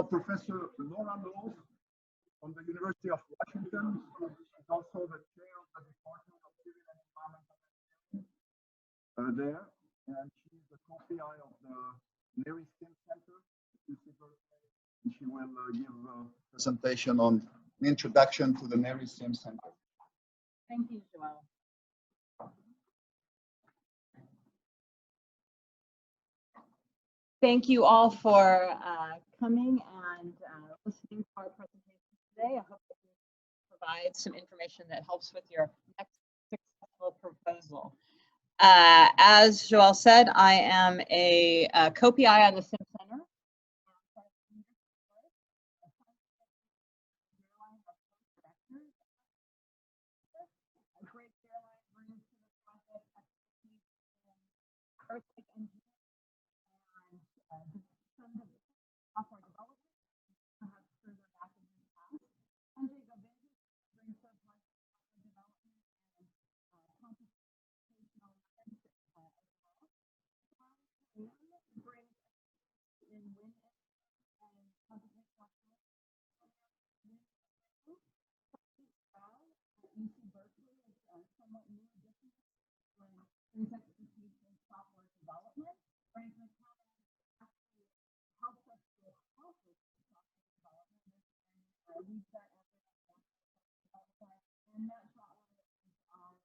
Professor Laura Mills from the University of Washington. She's also the chair of the Department of Civil and Environmental Engineering there, and she's the co-PI of the Neri SimCenter at UC Berkeley. And she will give a presentation on the introduction to the Neri SimCenter. Thank you, Joel. Thank you all for coming and listening to our presentation today. I hope that we provide some information that helps with your next successful proposal. As Joel said, I am a co-PI on the SimCenter. A great airline brings to the project expertise in earthquake engineering and some of the software development, perhaps further back in the past. Sanjay Govind brings to the project software development and computational as well. Brings in wind and computational UC Berkeley is somewhat new addition when brings expertise in software development. Brings actually helps us to accomplish software development and leads that effort. And that's not one is our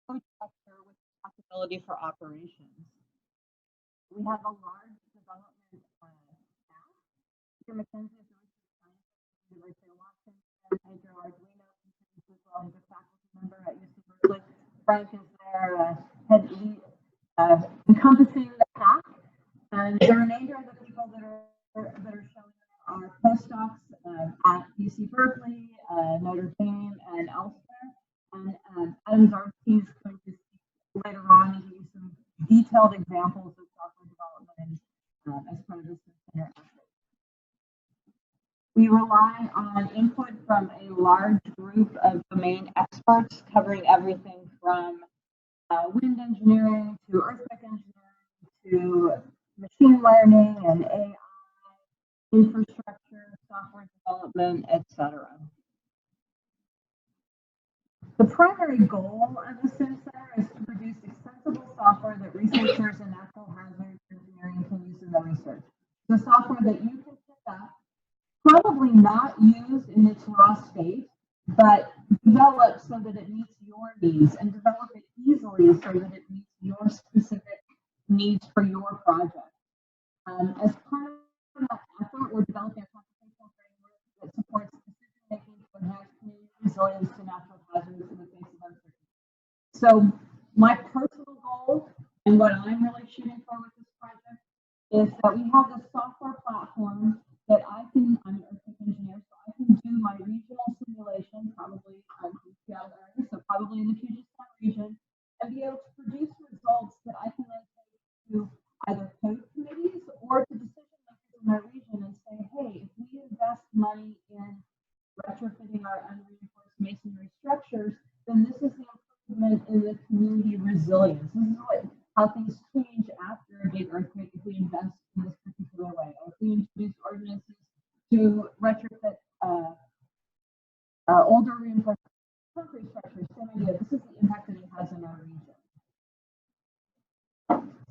co-director with responsibility for operations. We have a large development staff. Peter McKenzie is a research scientist at the University of Washington. Andrew Arduino contributes as well as a faculty member at UC Berkeley. Frank is there, head lead, encompassing the pack. And the remainder of the people that are showing are postdocs at UC Berkeley, Notre Dame, and elsewhere. And Adam Zarski is going to speak later on and give you some detailed examples of software development as part of this center effort. We rely on input from a large group of domain experts covering everything from wind engineering to earthquake engineering to machine learning and AI, infrastructure, software development, etc. The primary goal of the SimCenter is to produce extensible software that researchers in natural hazard engineering can use in their research. The software that you can pick up, probably not used in its raw state, but develop so that it meets your needs and develop it easily so that it meets your specific needs for your project. As part of that effort, we're developing a computational framework that supports decision-making to enhance community resilience to natural hazards in the face of uncertainty. So my personal goal and what I'm really shooting for with this project is that we have a software platform that I'm an earthquake engineer, so I can do my regional simulation, probably in Seattle area, so probably in the Puget Sound region, and be able to produce results that I can then take to either code committees or to decision makers in my region and say, hey, if we invest money in retrofitting our unreinforced masonry structures, then this is the improvement in the community resilience. This is how things change after a big earthquake if we invest in this particular way, or if we introduce ordinances to retrofit older reinforced concrete structures. Same idea. This is the impact that it has in our region.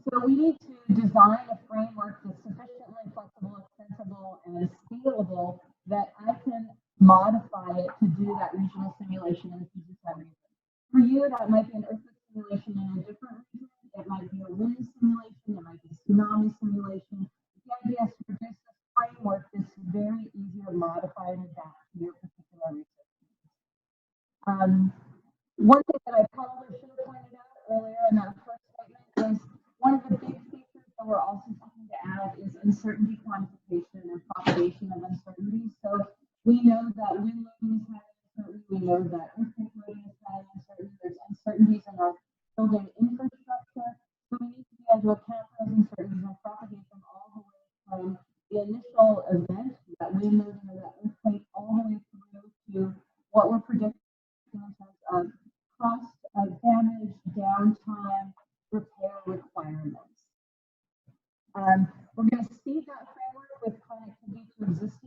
So we need to design a framework that's sufficiently flexible, extensible, and scalable that I can modify it to do that regional simulation in the Puget Sound region. For you, that might be an earthquake simulation in a different region. It might be a wind simulation. It might be a tsunami simulation. The idea is to produce this framework that's very easy to modify and adapt to your particular research needs. One thing that I probably should have pointed out earlier in that first statement is one of the big features that we're also looking to add is uncertainty quantification and propagation of uncertainty. So we know that wind loading is having uncertainty. We know that earthquake loading is having uncertainty. There's uncertainties in our building infrastructure. So we need to be able to account for those uncertainties and propagate them all the way from the initial event, that wind loading or that earthquake, all the way through to what we're predicting in terms of cost of damage, downtime, repair requirements. We're going to seed that framework with connectivity to existing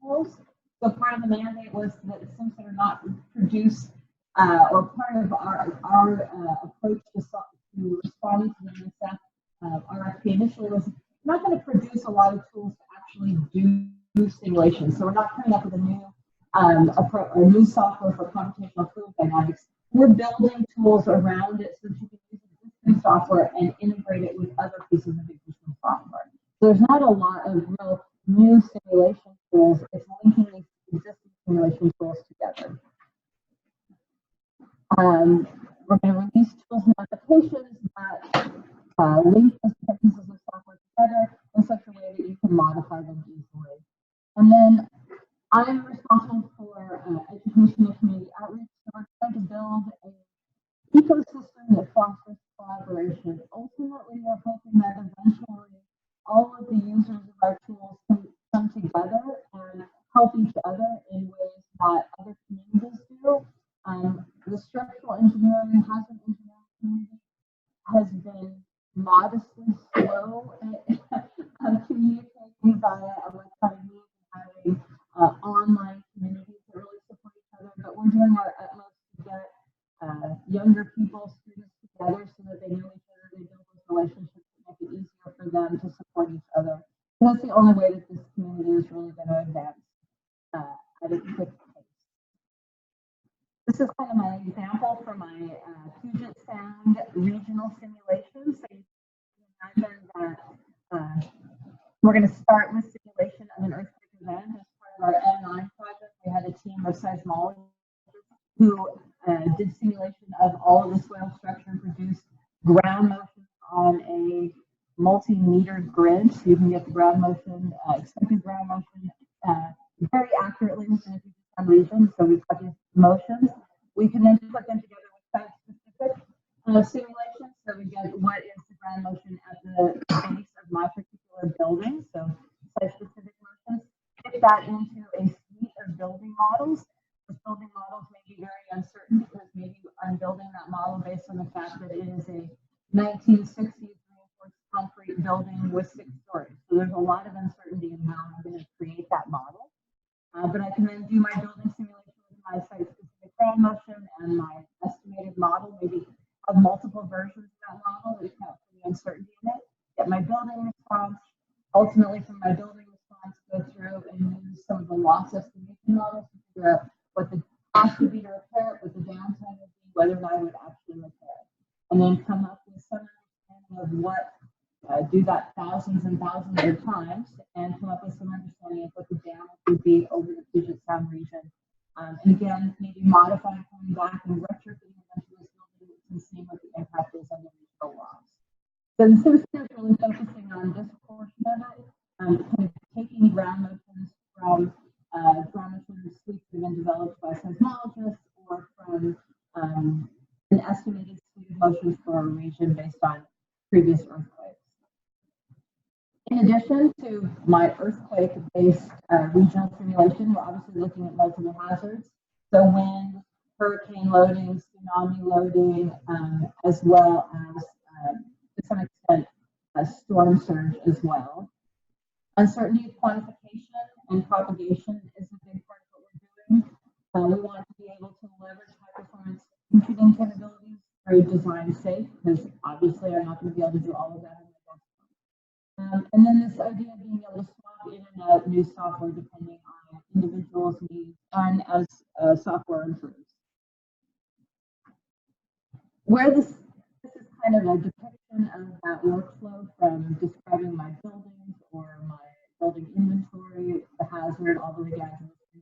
tools. So part of the mandate was that SimCenter not produce, or part of our approach to responding to the NSF RFP initially was not going to produce a lot of tools to actually do simulations. So we're not coming up with a new software for computational fluid dynamics. We're building tools around it so that you can use existing software and integrate it with other pieces of existing software. So there's not a lot of real new simulation tools. It's linking these existing simulation tools together. We're going to release tools and applications that link those different pieces of software together in such a way that you can modify them easily. And then I'm responsible for education and community outreach. So we're trying to build an ecosystem that fosters collaboration. Ultimately, we're hoping that eventually all of the users of our tools can come together and help each other in ways that other communities do. The structural engineering, hazard engineering community has been modestly slow at communicating via electronic means and having online communities that really support each other. But we're doing our utmost to get younger people, students together so that they know each other, they build those relationships that make it easier for them to support each other. And that's the only way that this community is really going to advance at a quick pace. This is kind of my example for my Puget Sound regional simulation. So you can imagine that we're going to start with simulation of an earthquake event. As part of our M9 project, we had a team of seismologists who did simulation of all of the soil structure and produced ground motion on a multi-meter grid. So you can get the ground motion, expected ground motion very accurately within a Puget Sound region. So we've got these motions. We can then put them together with site-specific simulations. So we get what is the ground motion at the base of my particular building. So site-specific motions. Fit that into a suite of building models. Those building models may be very uncertain because maybe I'm building that model based on the fact that it is a 1960s reinforced concrete building with 6 stories. So there's a lot of uncertainty in how I'm going to create that model. But I can then do my building simulation with my site-specific ground motion and my estimated model, maybe have multiple versions of that model that account for the uncertainty in it, get my building response, ultimately from my building response, go through and use some of the loss estimation models to figure out what the cost would be to repair it, what the downtime would be, whether or not I would actually repair it. And then come up with some understanding of what, do that thousands and thousands of times, and come up with some understanding of what the damage would be over the Puget Sound region. And again, maybe modifying, coming back and retrofitting into this building and seeing what the impact is on the regional loss. So the SimCenter is really focusing on this portion of it, kind of taking ground motions from ground motion suites that have been developed by seismologists or from an estimated suite of motions for a region based on previous earthquakes. In addition to my earthquake-based regional simulation, we're obviously looking at multiple hazards. So wind, hurricane loading, tsunami loading, as well as, to some extent, storm surge as well. Uncertainty quantification and propagation is a big part of what we're doing. We want to be able to leverage high-performance computing capabilities through design safe, because obviously I'm not going to be able to do all of that in my desktop. And then this idea of being able to swap in and out new software depending on individuals' needs and as software improves. Where this is kind of a depiction of that workflow from describing my buildings or my building inventory, the hazard, all the way down to the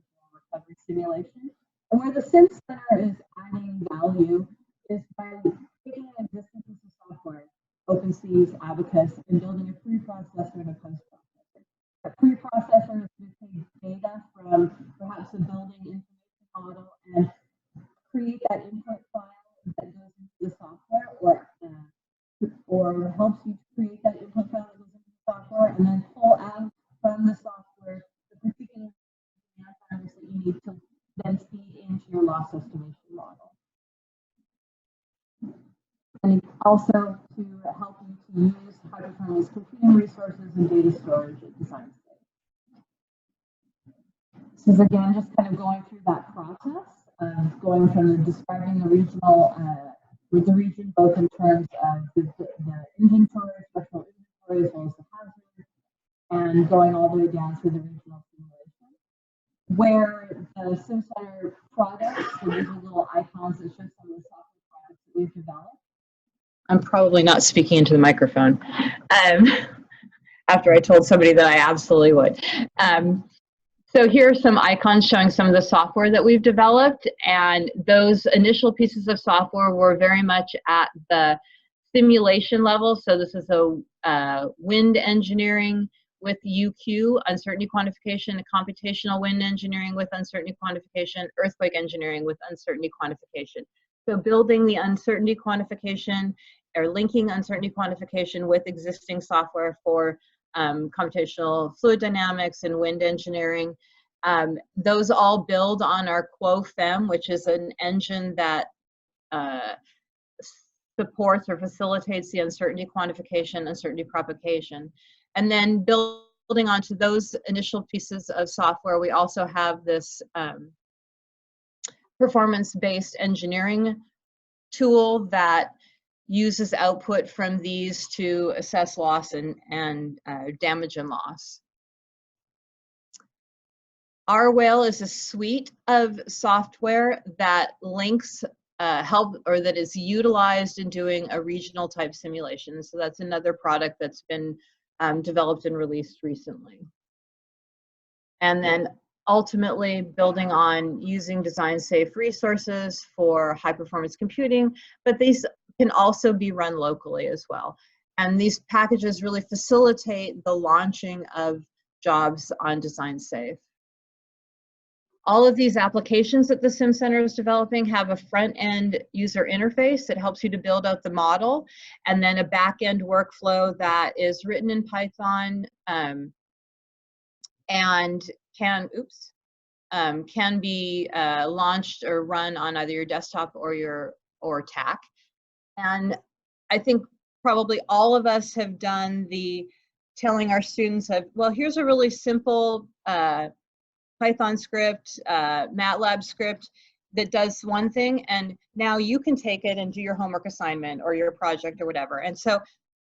recovery simulation. And where the SimCenter is adding value is by taking an existing piece of software, OpenSea's, Abacus, and building a pre-processor and a post-processor. A pre-processor is going to take data from perhaps a building information model and create that input file that goes into the software, or helps you create that input file that goes into the software, and then pull out from the software the particular parameters that you need to then feed into your loss estimation model. And also to help you to use high-performance computing resources and data storage at design stage. This is again just kind of going through that process of going from describing the regional, with the region both in terms of the inventory, structural inventory, as well as the hazard, and going all the way down through the regional simulation. Where the SimCenter products, so these are little icons that show some of the software products that we've developed. I'm probably not speaking into the microphone after I told somebody that I absolutely would. So here are some icons showing some of the software that we've developed, and those initial pieces of software were very much at the simulation level. So this is a wind engineering with UQ, uncertainty quantification, computational wind engineering with uncertainty quantification, earthquake engineering with uncertainty quantification. So building the uncertainty quantification or linking uncertainty quantification with existing software for computational fluid dynamics and wind engineering. Those all build on our quoFEM, which is an engine that supports or facilitates the uncertainty quantification, uncertainty propagation. And then building onto those initial pieces of software, we also have this performance-based engineering tool that uses output from these to assess loss and damage and loss. RWhale is a suite of software that links that is utilized in doing a regional type simulation. So that's another product that's been developed and released recently. And then ultimately building on using design safe resources for high performance computing, but these can also be run locally as well. And these packages really facilitate the launching of jobs on design safe. All of these applications that the SimCenter is developing have a front-end user interface that helps you to build out the model, and then a back-end workflow that is written in Python and can be launched or run on either your desktop or TAC. And I think probably all of us have done the telling our students of, well, here's a really simple Python script, MATLAB script that does one thing, and now you can take it and do your homework assignment or your project or whatever. And so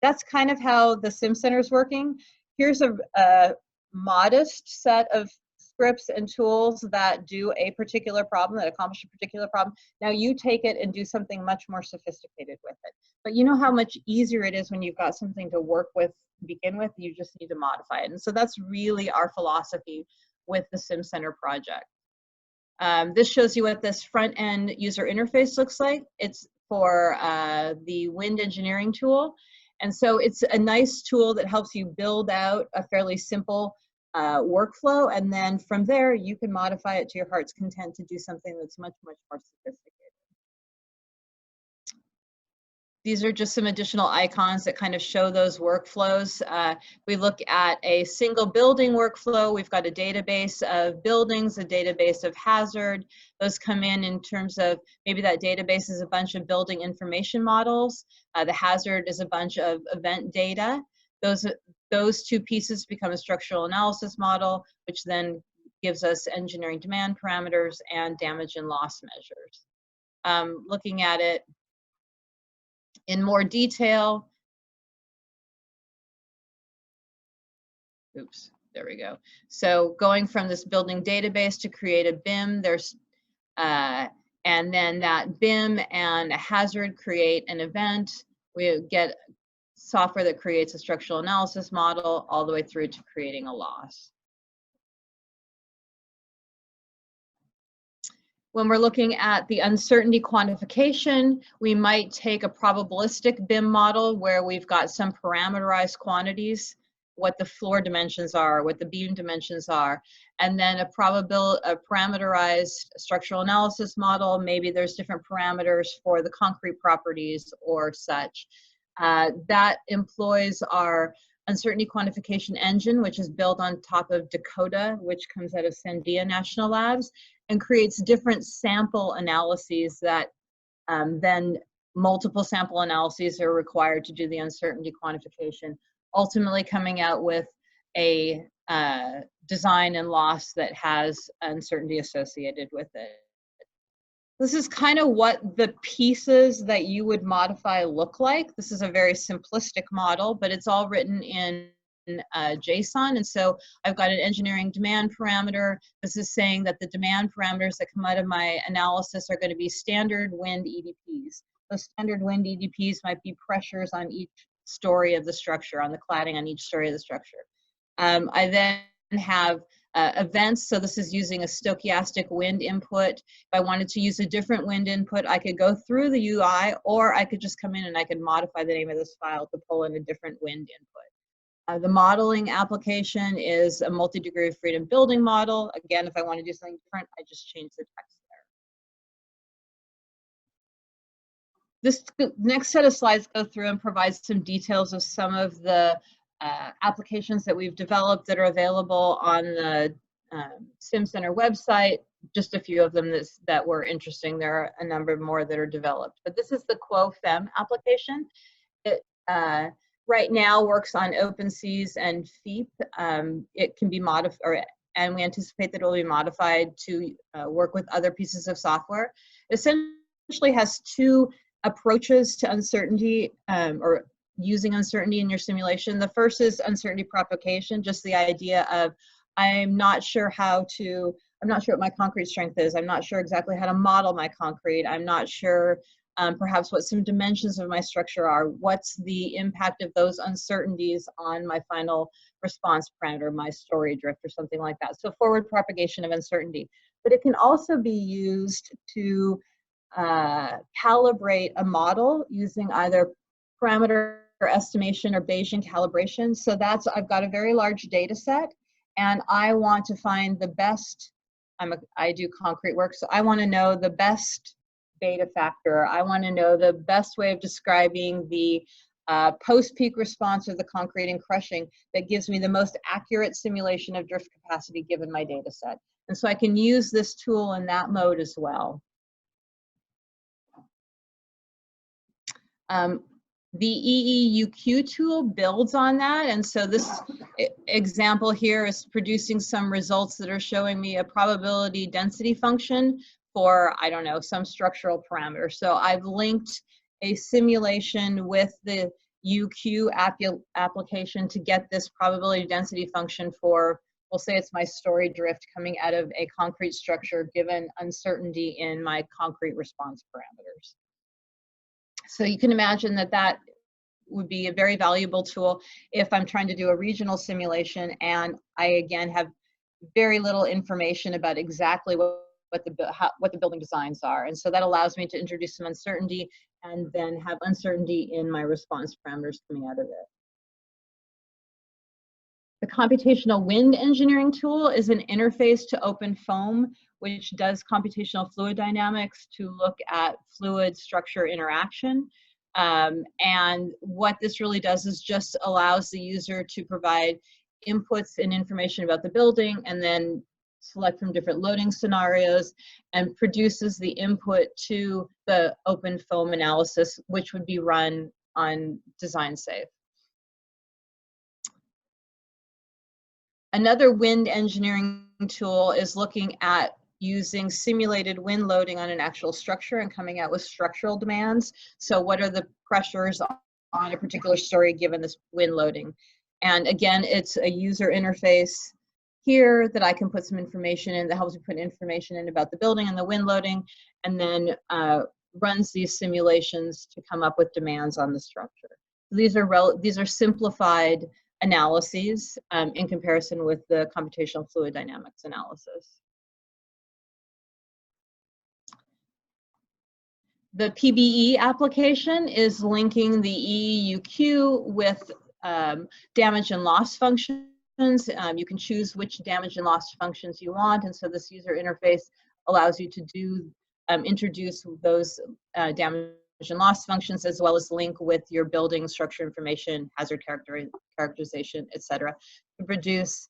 that's kind of how the SimCenter is working. Here's a modest set of scripts and tools that do a particular problem, that accomplish a particular problem. Now you take it and do something much more sophisticated with it. But you know how much easier it is when you've got something to work with to begin with, you just need to modify it. And so that's really our philosophy with the SimCenter project. This shows you what this front-end user interface looks like. It's for the wind engineering tool. And so it's a nice tool that helps you build out a fairly simple workflow, and then from there you can modify it to your heart's content to do something that's much, much more sophisticated. These are just some additional icons that kind of show those workflows. We look at a single building workflow. We've got a database of buildings, a database of hazard. Those come in terms of maybe that database is a bunch of building information models. The hazard is a bunch of event data. Those two pieces become a structural analysis model, which then gives us engineering demand parameters and damage and loss measures. Looking at it in more detail. Oops, there we go. So going from this building database to create a BIM, and then that BIM and a hazard create an event. We get software that creates a structural analysis model all the way through to creating a loss. When we're looking at the uncertainty quantification, we might take a probabilistic BIM model where we've got some parameterized quantities, what the floor dimensions are, what the beam dimensions are, and then a parameterized structural analysis model. Maybe there's different parameters for the concrete properties or such. That employs our uncertainty quantification engine, which is built on top of Dakota, which comes out of Sandia National Labs, and creates different sample analyses that then multiple sample analyses are required to do the uncertainty quantification, ultimately coming out with a design and loss that has uncertainty associated with it. This is kind of what the pieces that you would modify look like. This is a very simplistic model, but it's all written in JSON. And so I've got an engineering demand parameter. This is saying that the demand parameters that come out of my analysis are going to be standard wind EDPs. Those standard wind EDPs might be pressures on each story of the structure, on the cladding on each story of the structure. I then have events. So this is using a stochastic wind input. If I wanted to use a different wind input, I could go through the UI, or I could just come in and I could modify the name of this file to pull in a different wind input. The modeling application is a multi-degree of freedom building model. Again, if I want to do something different, I just change the text there. This next set of slides go through and provide some details of some of the applications that we've developed that are available on the SimCenter website. Just a few of them that were interesting. There are a number more that are developed. But this is the quoFEM application. It right now works on OpenSeas and FEEP. It can be modified, and we anticipate that it will be modified to work with other pieces of software. It essentially has two approaches to uncertainty, or using uncertainty in your simulation. The first is uncertainty propagation, just the idea of I'm not sure what my concrete strength is. I'm not sure exactly how to model my concrete. I'm not sure perhaps what some dimensions of my structure are. What's the impact of those uncertainties on my final response parameter, my story drift, or something like that. So forward propagation of uncertainty. But it can also be used to calibrate a model using either parameter estimation or Bayesian calibration. So that's, I've got a very large data set and I want to find the best, I do concrete work, so I want to know the best beta factor. I want to know the best way of describing the post-peak response of the concrete and crushing that gives me the most accurate simulation of drift capacity given my data set. And so I can use this tool in that mode as well. The EEUQ tool builds on that, and so this example here is producing some results that are showing me a probability density function for, I don't know, some structural parameter. So I've linked a simulation with the UQ application to get this probability density function for, we'll say it's my story drift coming out of a concrete structure given uncertainty in my concrete response parameters. So you can imagine that that would be a very valuable tool if I'm trying to do a regional simulation and I again have very little information about exactly what the building designs are. And so that allows me to introduce some uncertainty and then have uncertainty in my response parameters coming out of it. The computational wind engineering tool is an interface to OpenFOAM, which does computational fluid dynamics to look at fluid structure interaction. And what this really does is just allows the user to provide inputs and information about the building and then select from different loading scenarios and produces the input to the OpenFOAM analysis, which would be run on design safe. Another wind engineering tool is looking at using simulated wind loading on an actual structure and coming out with structural demands. So what are the pressures on a particular story given this wind loading? And again, it's a user interface here that I can put some information in that helps me put information in about the building and the wind loading, and then runs these simulations to come up with demands on the structure. These are simplified analyses in comparison with the computational fluid dynamics analysis. The PBE application is linking the EEUQ with damage and loss functions. You can choose which damage and loss functions you want, and so this user interface allows you to do introduce those damage and loss functions, as well as link with your building structure information, hazard characterization, etc., to produce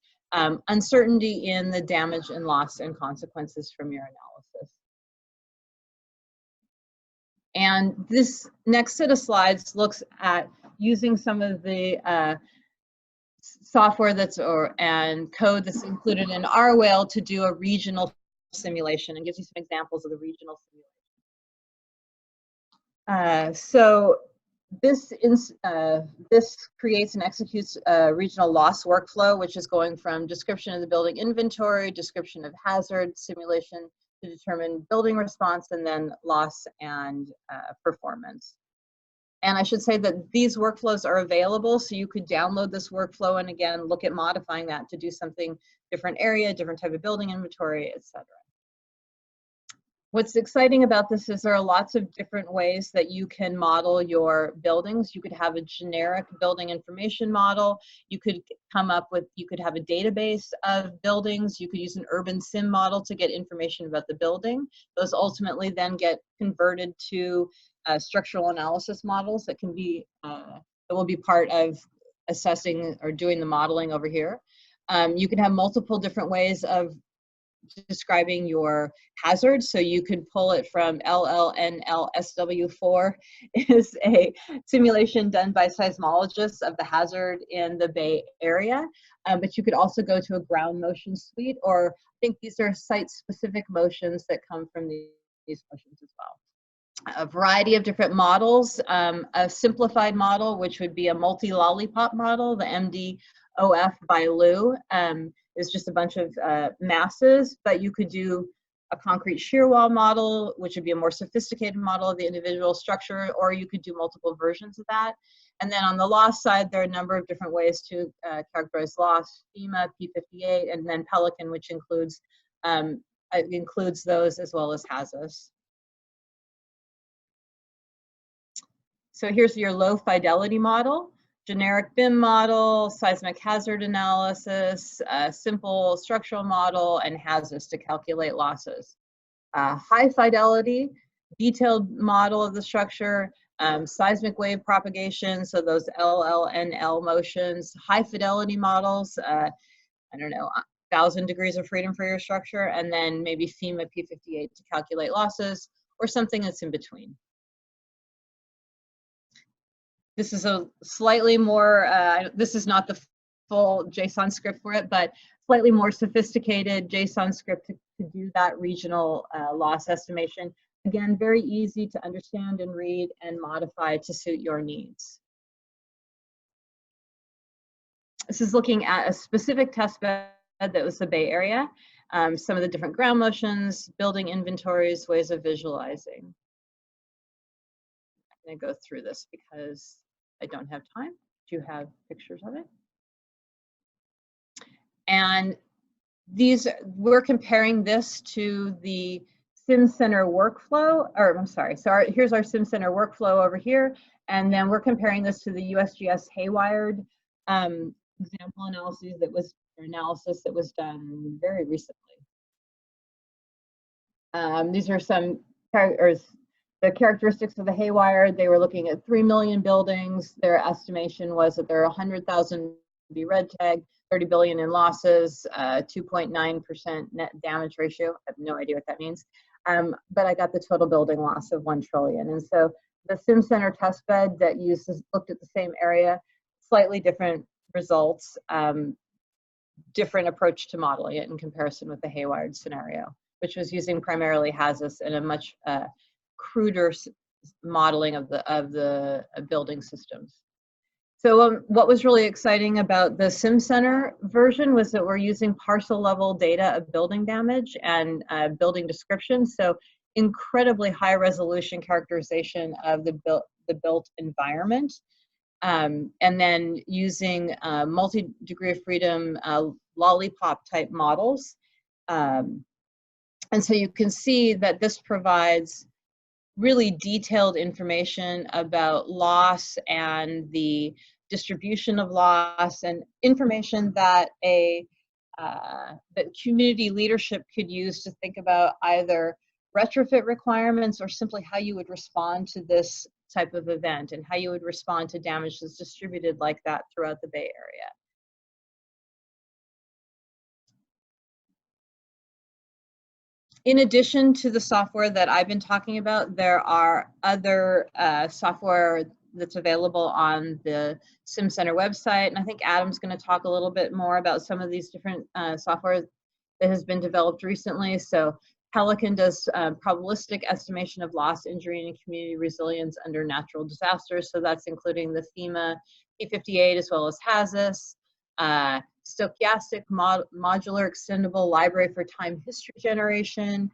uncertainty in the damage and loss and consequences from your analysis. And this next set of slides looks at using some of the software and code that's included in RWhale to do a regional simulation, and gives you some examples of the regional simulation. So this creates and executes a regional loss workflow, which is going from description of the building inventory, description of hazard, simulation to determine building response, and then loss and performance. And I should say that these workflows are available, so you could download this workflow and again, look at modifying that to do something different area, different type of building inventory, etc. What's exciting about this is there are lots of different ways that you can model your buildings. You could have a generic building information model. You could have a database of buildings. You could use an urban sim model to get information about the building. Those ultimately then get converted to structural analysis models that can be, that will be part of assessing or doing the modeling over here. You can have multiple different ways of describing your hazard. So you could pull it from LLNLSW4 is a simulation done by seismologists of the hazard in the Bay Area. But you could also go to a ground motion suite, or I think these are site-specific motions that come from these motions as well. A variety of different models, a simplified model, which would be a multi-lollipop model, the MDOF by Liu. Is just a bunch of masses, but you could do a concrete shear wall model, which would be a more sophisticated model of the individual structure, or you could do multiple versions of that. And then on the loss side, there are a number of different ways to characterize loss: FEMA, P58, and then Pelican, which includes those as well as HAZUS. So here's your low fidelity model. Generic BIM model, seismic hazard analysis, simple structural model, and HAZUS to calculate losses. High fidelity, detailed model of the structure, seismic wave propagation, so those LLNL motions, high fidelity models, I don't know, 1,000 degrees of freedom for your structure, and then maybe FEMA P58 to calculate losses, or something that's in between. This is a slightly more, this is not the full JSON script for it, but slightly more sophisticated JSON script to do that regional loss estimation. Again, very easy to understand and read and modify to suit your needs. This is looking at a specific test bed that was the Bay Area, some of the different ground motions, building inventories, ways of visualizing. I'm going to go through this because I don't have time. Do you have pictures of it? And we're comparing this to the SimCenter workflow, or I'm sorry, so here's our SimCenter workflow over here, and then we're comparing this to the USGS HayWired example analysis that was done very recently. These are some the characteristics of the HayWired. They were looking at 3 million buildings. Their estimation was that there are 100,000 be red tagged, 30 billion in losses, 2.9% net damage ratio. I have no idea what that means. But I got the total building loss of 1 trillion. And so the SimCenter test bed that looked at the same area, slightly different results, different approach to modeling it in comparison with the HayWired scenario, which was using primarily HAZUS and a much cruder modeling of the building systems. So what was really exciting about the SimCenter version was that we're using parcel level data of building damage and building description. So incredibly high resolution characterization of the built environment. And then using multi-degree of freedom lollipop type models. And so you can see that this provides really detailed information about loss and the distribution of loss, and information that that community leadership could use to think about either retrofit requirements or simply how you would respond to this type of event and how you would respond to damage that's distributed like that throughout the Bay Area. In addition to the software that I've been talking about, there are other software that's available on the SimCenter website. And I think Adam's going to talk a little bit more about some of these different software that has been developed recently. So Pelican does probabilistic estimation of loss, injury, and community resilience under natural disasters. So that's including the FEMA P58 as well as HAZUS. Stochastic modular extendable library for time history generation,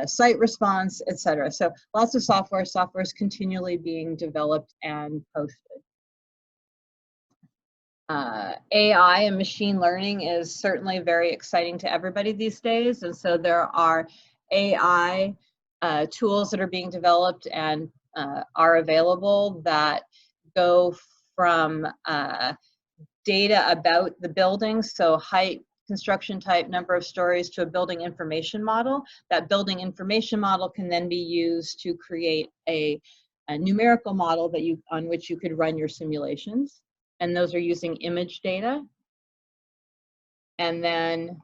site response, etc. So lots of software. Software is continually being developed and posted. AI and machine learning is certainly very exciting to everybody these days. And so there are AI tools that are being developed and are available that go from data about the building, so height, construction type, number of stories, to a building information model. That building information model can then be used to create a numerical model that on which you could run your simulations. And those are using image data. And then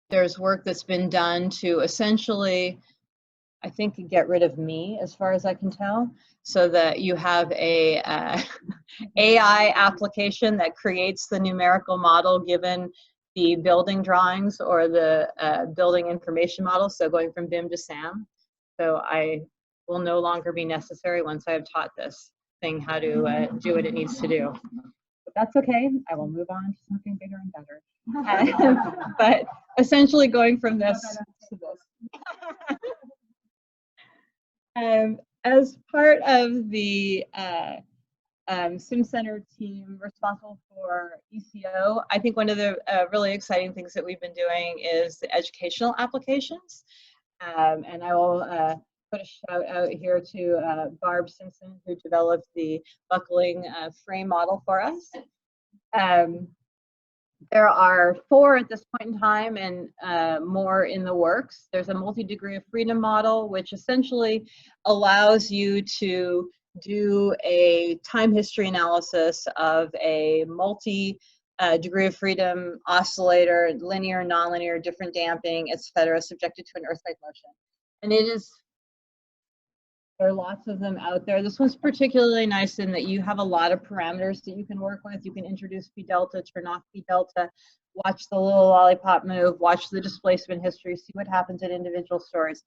there's work that's been done to essentially, I think, get rid of me as far as I can tell, so that you have a AI application that creates the numerical model given the building drawings or the building information model. So going from BIM to SAM. So I will no longer be necessary once I have taught this thing how to do what it needs to do. But that's okay. I will move on to something bigger and better. But essentially going from this to this. As part of the SimCenter team responsible for ECO, I think one of the really exciting things that we've been doing is the educational applications. And I will put a shout out here to Barb Simpson, who developed the buckling frame model for us. There are 4 at this point in time and more in the works. There's a multi-degree of freedom model, which essentially allows you to do a time history analysis of a multi-degree of freedom oscillator, linear, nonlinear, different damping, etc., subjected to an earthquake motion. And there are lots of them out there. This one's particularly nice in that you have a lot of parameters that you can work with. You can introduce P delta, turn off P delta, watch the little lollipop move, watch the displacement history, see what happens at individual stories.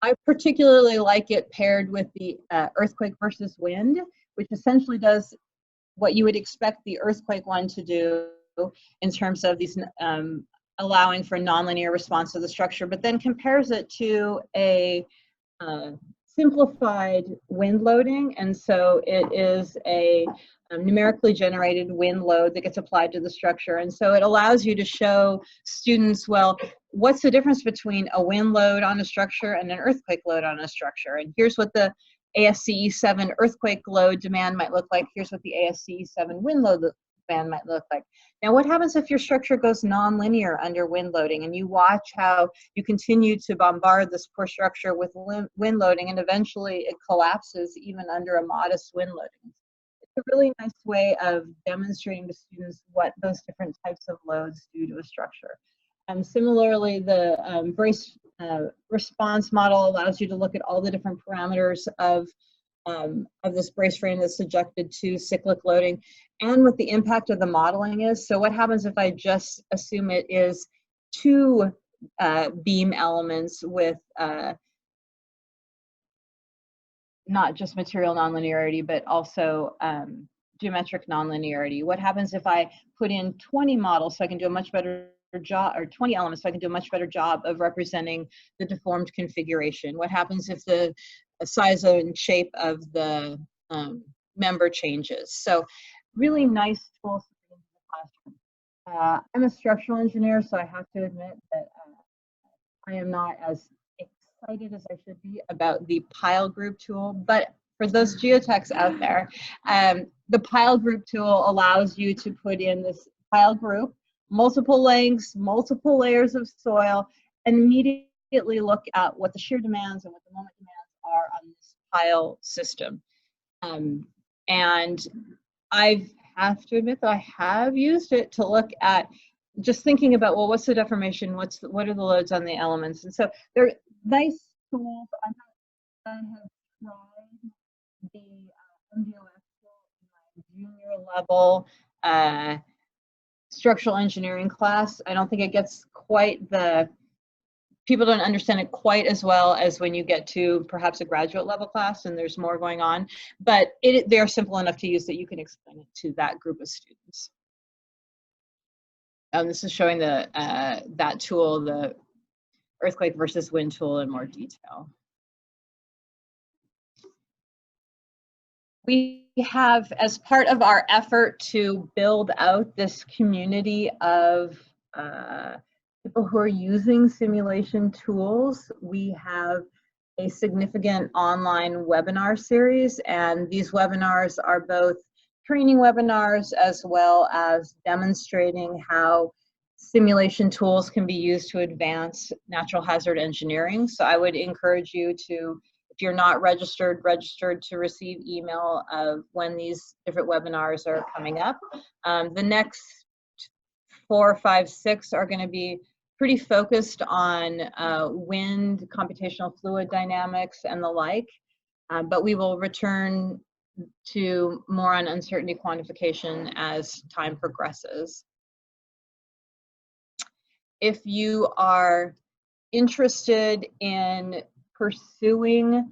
I particularly like it paired with the earthquake versus wind, which essentially does what you would expect the earthquake one to do in terms of these allowing for nonlinear response to the structure, but then compares it to a simplified wind loading. And so it is a numerically generated wind load that gets applied to the structure. And so it allows you to show students, well, what's the difference between a wind load on a structure and an earthquake load on a structure? And here's what the ASCE 7 earthquake load demand might look like. Here's what the ASCE 7 wind load demand might look like. Now, what happens if your structure goes nonlinear under wind loading and you watch how you continue to bombard this poor structure with wind loading and eventually it collapses even under a modest wind loading? It's a really nice way of demonstrating to students what those different types of loads do to a structure. Similarly, the brace response model allows you to look at all the different parameters of this brace frame that's subjected to cyclic loading and what the impact of the modeling is. So what happens if I just assume it is 2 beam elements with not just material nonlinearity, but also geometric nonlinearity? What happens if I put in 20 models so I can do a much better job, or 20 elements so I can do a much better job of representing the deformed configuration? What happens if the size and shape of the member changes? So really nice tools in the classroom. I'm a structural engineer, so I have to admit that I am not as excited as I should be about the pile group tool, but for those geotechs out there, the pile group tool allows you to put in this pile group, multiple lengths, multiple layers of soil, and immediately look at what the shear demands and what the moment demands are on this pile system. And I have to admit that I have used it to look at just thinking about, well, what's the deformation? What are the loads on the elements? And so they're nice tools. I have tried the MDOS in my junior level structural engineering class. I don't think it gets quite people don't understand it quite as well as when you get to perhaps a graduate level class and there's more going on, but they're simple enough to use that you can explain it to that group of students. This is showing that tool, the earthquake versus wind tool, in more detail. We have, as part of our effort to build out this community of people who are using simulation tools, we have a significant online webinar series, and these webinars are both training webinars as well as demonstrating how simulation tools can be used to advance natural hazard engineering. So I would encourage you to, if you're not registered to receive email of when these different webinars are coming up. The next 4, 5, 6 are going to be pretty focused on wind, computational fluid dynamics, and the like. But we will return to more on uncertainty quantification as time progresses. If you are interested in pursuing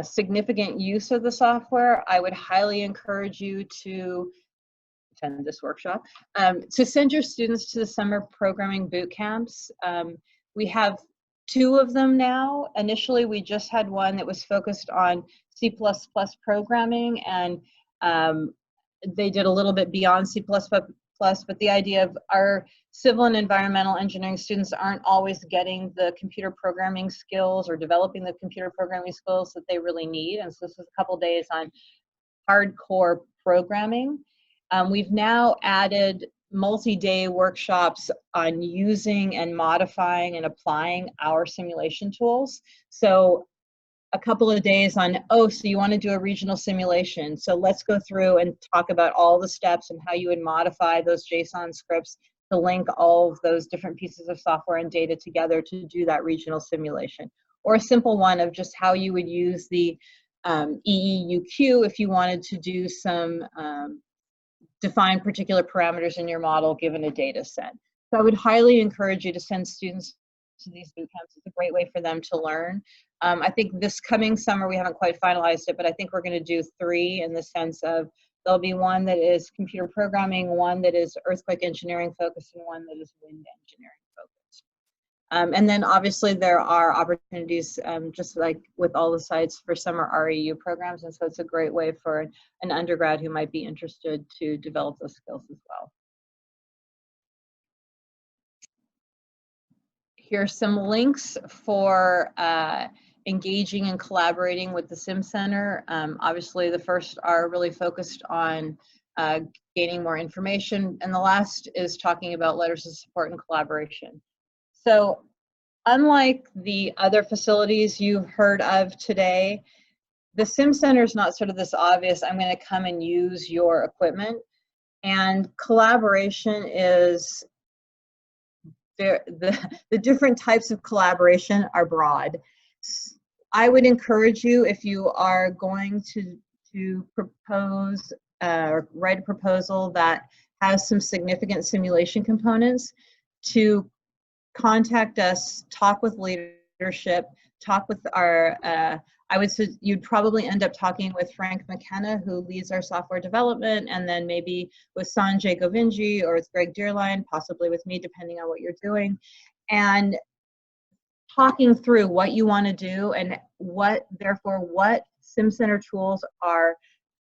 significant use of the software, I would highly encourage you to attend this workshop, to send your students to the summer programming boot camps. We have 2 of them now. Initially, we just had one that was focused on C++ programming, and they did a little bit beyond C++, but the idea of our civil and environmental engineering students aren't always getting the computer programming skills or developing the computer programming skills that they really need. And so this is a couple days on hardcore programming. We've now added multi-day workshops on using and modifying and applying our simulation tools. So a couple of days on, oh, so you want to do a regional simulation. So let's go through and talk about all the steps and how you would modify those JSON scripts to link all of those different pieces of software and data together to do that regional simulation. Or a simple one of just how you would use the EEUQ if you wanted to do some define particular parameters in your model given a data set. So I would highly encourage you to send students to these boot camps. It's a great way for them to learn. I think this coming summer, we haven't quite finalized it, but I think we're going to do 3 in the sense of there'll be one that is computer programming, one that is earthquake engineering focused, and one that is wind engineering focused. And then obviously there are opportunities, just like with all the sites, for summer REU programs, and so it's a great way for an undergrad who might be interested to develop those skills as well. Here's some links for engaging and collaborating with the SimCenter. Obviously the first are really focused on gaining more information, and the last is talking about letters of support and collaboration. So unlike the other facilities you've heard of today, the SimCenter is not sort of this obvious, I'm going to come and use your equipment. And collaboration is, the different types of collaboration are broad. I would encourage you, if you are going to propose or write a proposal that has some significant simulation components, to contact us, talk with leadership, talk with our, I would say you'd probably end up talking with Frank McKenna, who leads our software development, and then maybe with Sanjay Govinji or with Greg Dearline, possibly with me, depending on what you're doing, and talking through what you want to do and what SimCenter tools are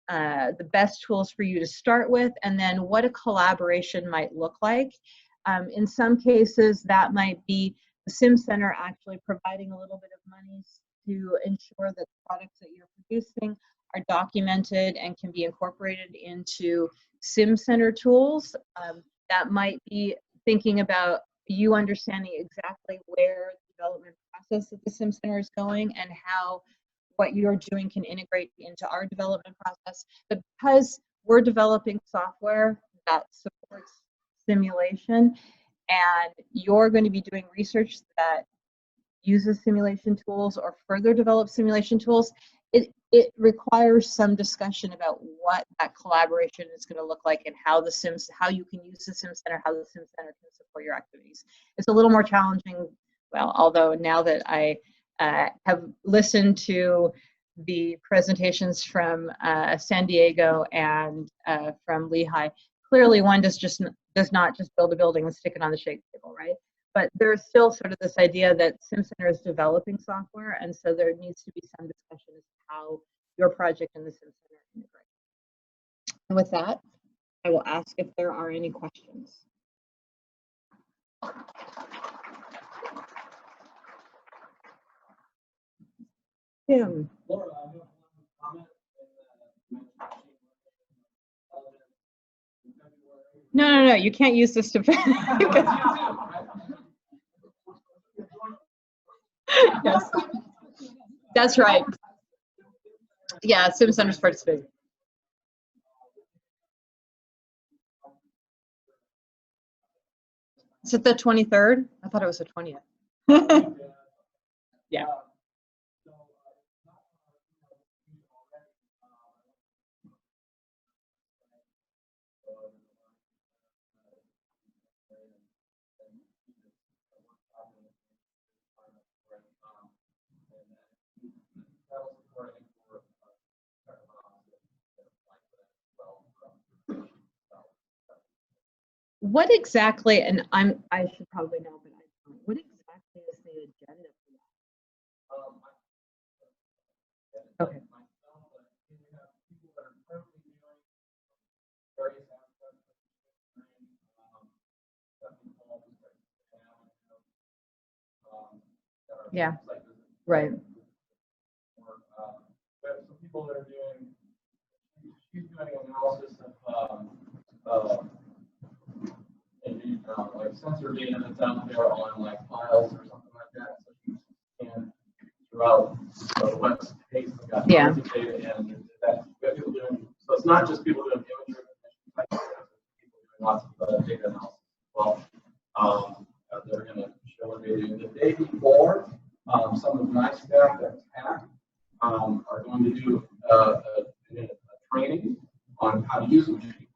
the best tools for you to start with, and then what a collaboration might look like. In some cases, that might be the SimCenter actually providing a little bit of money to ensure that the products that you're producing are documented and can be incorporated into SimCenter tools. That might be thinking about you understanding exactly where the development process of the SimCenter is going and how what you're doing can integrate into our development process. But because we're developing software that supports simulation, and you're going to be doing research that uses simulation tools or further develop simulation tools, it requires some discussion about what that collaboration is going to look like and how you can use the SimCenter, how the SimCenter can support your activities. It's a little more challenging, well, although now that I have listened to the presentations from San Diego and from Lehigh, clearly one does not just build a building and stick it on the shake table, right? But there's still sort of this idea that SimCenter is developing software, and so there needs to be some discussion as to how your project and the SimCenter integrate. And with that, I will ask if there are any questions. Tim. Laura, I have one comment. No, you can't use this to. Yes, that's right. Yeah, SimCenter's participating. Is it the 23rd? I thought it was the 20th. Yeah. What exactly, and I should probably know, but I don't. What exactly is the agenda for that? Okay. Yeah. Right. Some people that are doing, she's doing analysis of like sensor data that's out there on like files or something like that. So you can throughout the West States, Yeah. Data and that we have people doing. So it's not just people doing image recognition, people doing lots of data analysis as well. They're going to show what they do the day before. Some of my staff at TAC are going to do a training on how to use the machine.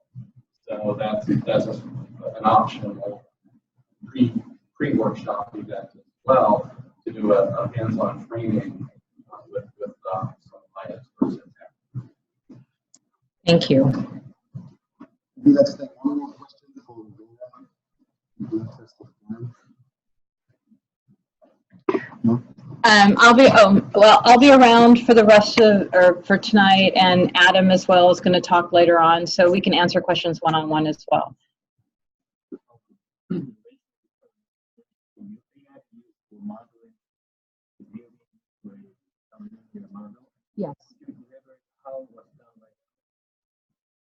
So that's an optional pre-workshop event as well to do a hands-on training with some of my experts in TAC. Thank you. Maybe let's take one more question before we go on. No? I'll be around for the rest of, or for tonight, and Adam as well is going to talk later on, so we can answer questions one-on-one as well. Yes.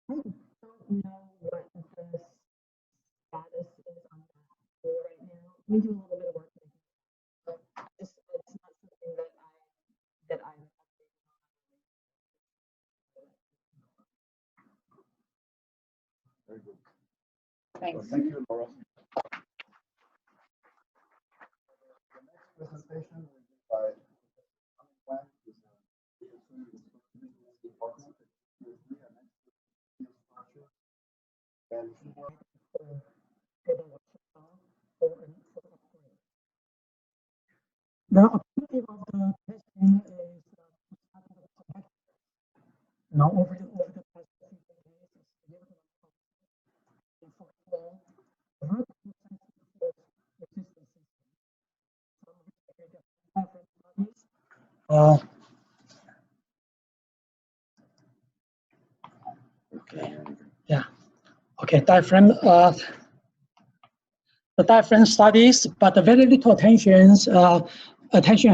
I don't know what the status is on that right now. We do a little bit of work, but it's not something that I'm Very good. Thanks. Thank you, Laura. The next presentation will be by Professor department at UCSD and structure. And he worked the objective of the testing is now over the past few days is to be able to for all vertical seismic force resistance systems. Okay. Yeah. Okay. Diaphragm. The diaphragm studies, but very little attention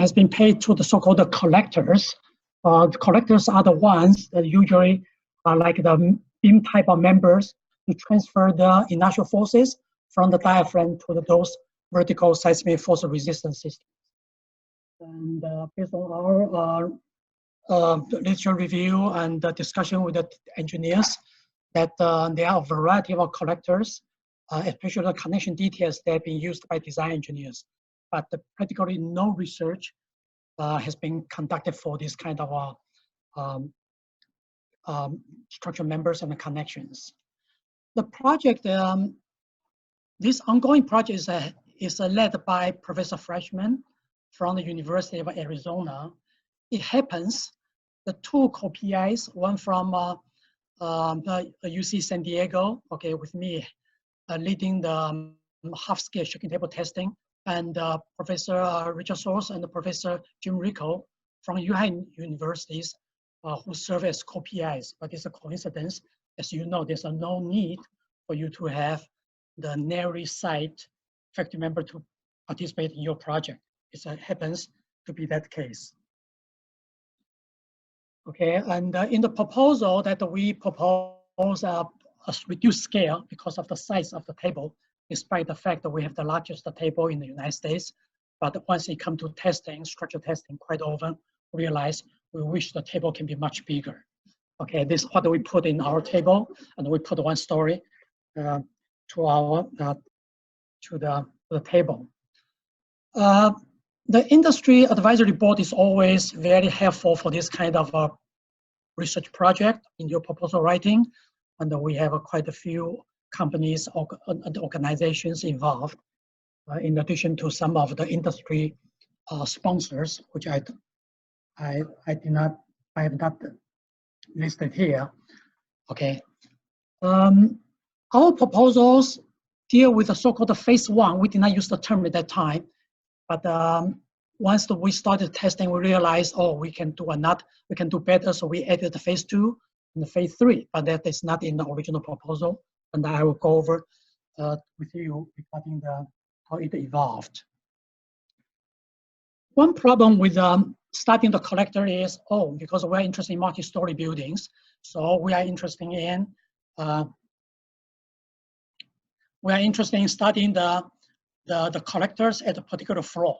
has been paid to the so-called collectors. The collectors are the ones that usually are like the beam type of members to transfer the inertial forces from the diaphragm to those vertical seismic force resistance systems. And based on our literature review and discussion with the engineers, that there are a variety of collectors, especially the connection details that have been used by design engineers, but practically no research has been conducted for this kind of structure members and the connections. The project, this ongoing project is led by Professor Freshman from the University of Arizona. It happens the two co-PIs, one from UC San Diego, okay, with me leading the half-scale shaking table testing, and Professor Richard Source and Professor Jim Rico from UHI universities who serve as co-PIs. But it's a coincidence. As you know, there's no need for you to have the narrowly site faculty member to participate in your project. It happens to be that case. Okay, and in the proposal that we propose a reduced scale because of the size of the table, despite the fact that we have the largest table in the United States. But once it comes to testing, structure testing, quite often realize we wish the table can be much bigger. Okay, this is what we put in our table, and we put one story to our to the table. The industry advisory board is always very helpful for this kind of research project in your proposal writing, and we have quite a few companies and organizations involved, in addition to some of the industry sponsors, which I have not listed here. Okay, our proposals deal with the so-called phase one. We did not use the term at that time, but once we started testing, we realized, oh, we can do better. So we added the phase two and the phase three, but that is not in the original proposal. And I will go over with you regarding how it evolved. One problem with starting the collector is, because we're interested in multi-story buildings, so we are interested in studying the collectors at a particular floor,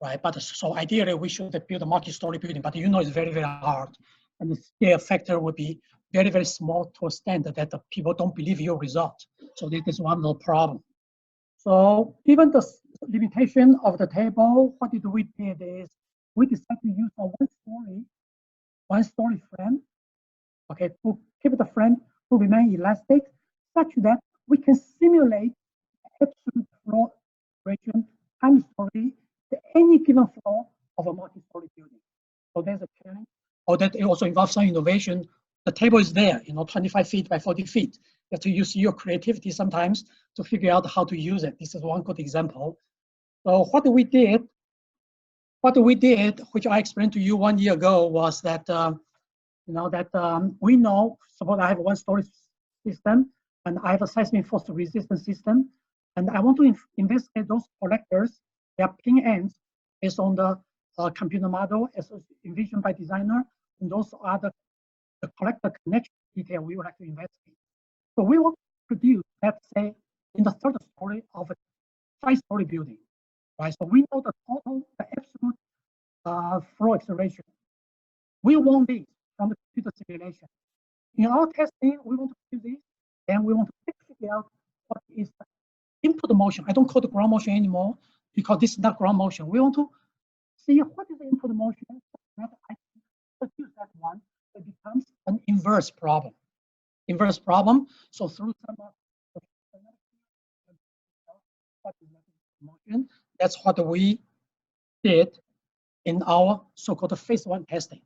right? But so ideally we should build a multi-story building, but you know it's very, very hard, and the scale factor would be very, very small to a standard that the people don't believe your result. So this is one of the problems. So given the limitation of the table, what we did is we decided to use a one-story frame, okay, to keep the frame to remain elastic, such that we can simulate absolute floor region times story to any given floor of a multi-story building. So there's a challenge. Or that it also involves some innovation. The table is there, 25 feet by 40 feet. You have to use your creativity sometimes to figure out how to use it. This is one good example. So what we did, which I explained to you 1 year ago, was that we know, suppose I have a one-story system and I have a seismic force resistance system, and I want to investigate those collectors, their pin ends, based on the computer model as envisioned by designer, and those are the collector connection detail we would like to investigate. So we want to produce, let's say, in the third story of a 5-story building, right? So we know the total, the absolute flow acceleration. We want this from the computer simulation. In our testing, we want to do this, and we want to figure out what is the input motion. I don't call it ground motion anymore because this is not ground motion. We want to see what is the input motion that I can produce that one. It becomes an inverse problem. So through some motion, that's what we did in our so-called phase one testing.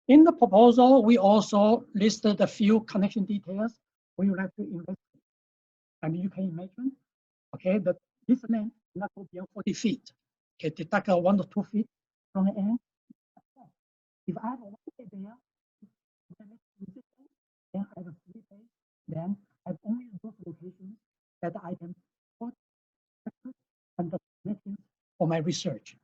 In the proposal, we also listed a few connection details we would like to investigate. I mean, you can imagine, okay, that this length not go beyond 40 feet. Okay, deduct 1 to 2 feet from the end. If I have a 1 feet there, then I have a 3 phase, then I have only those locations that I can put and the connections for my research.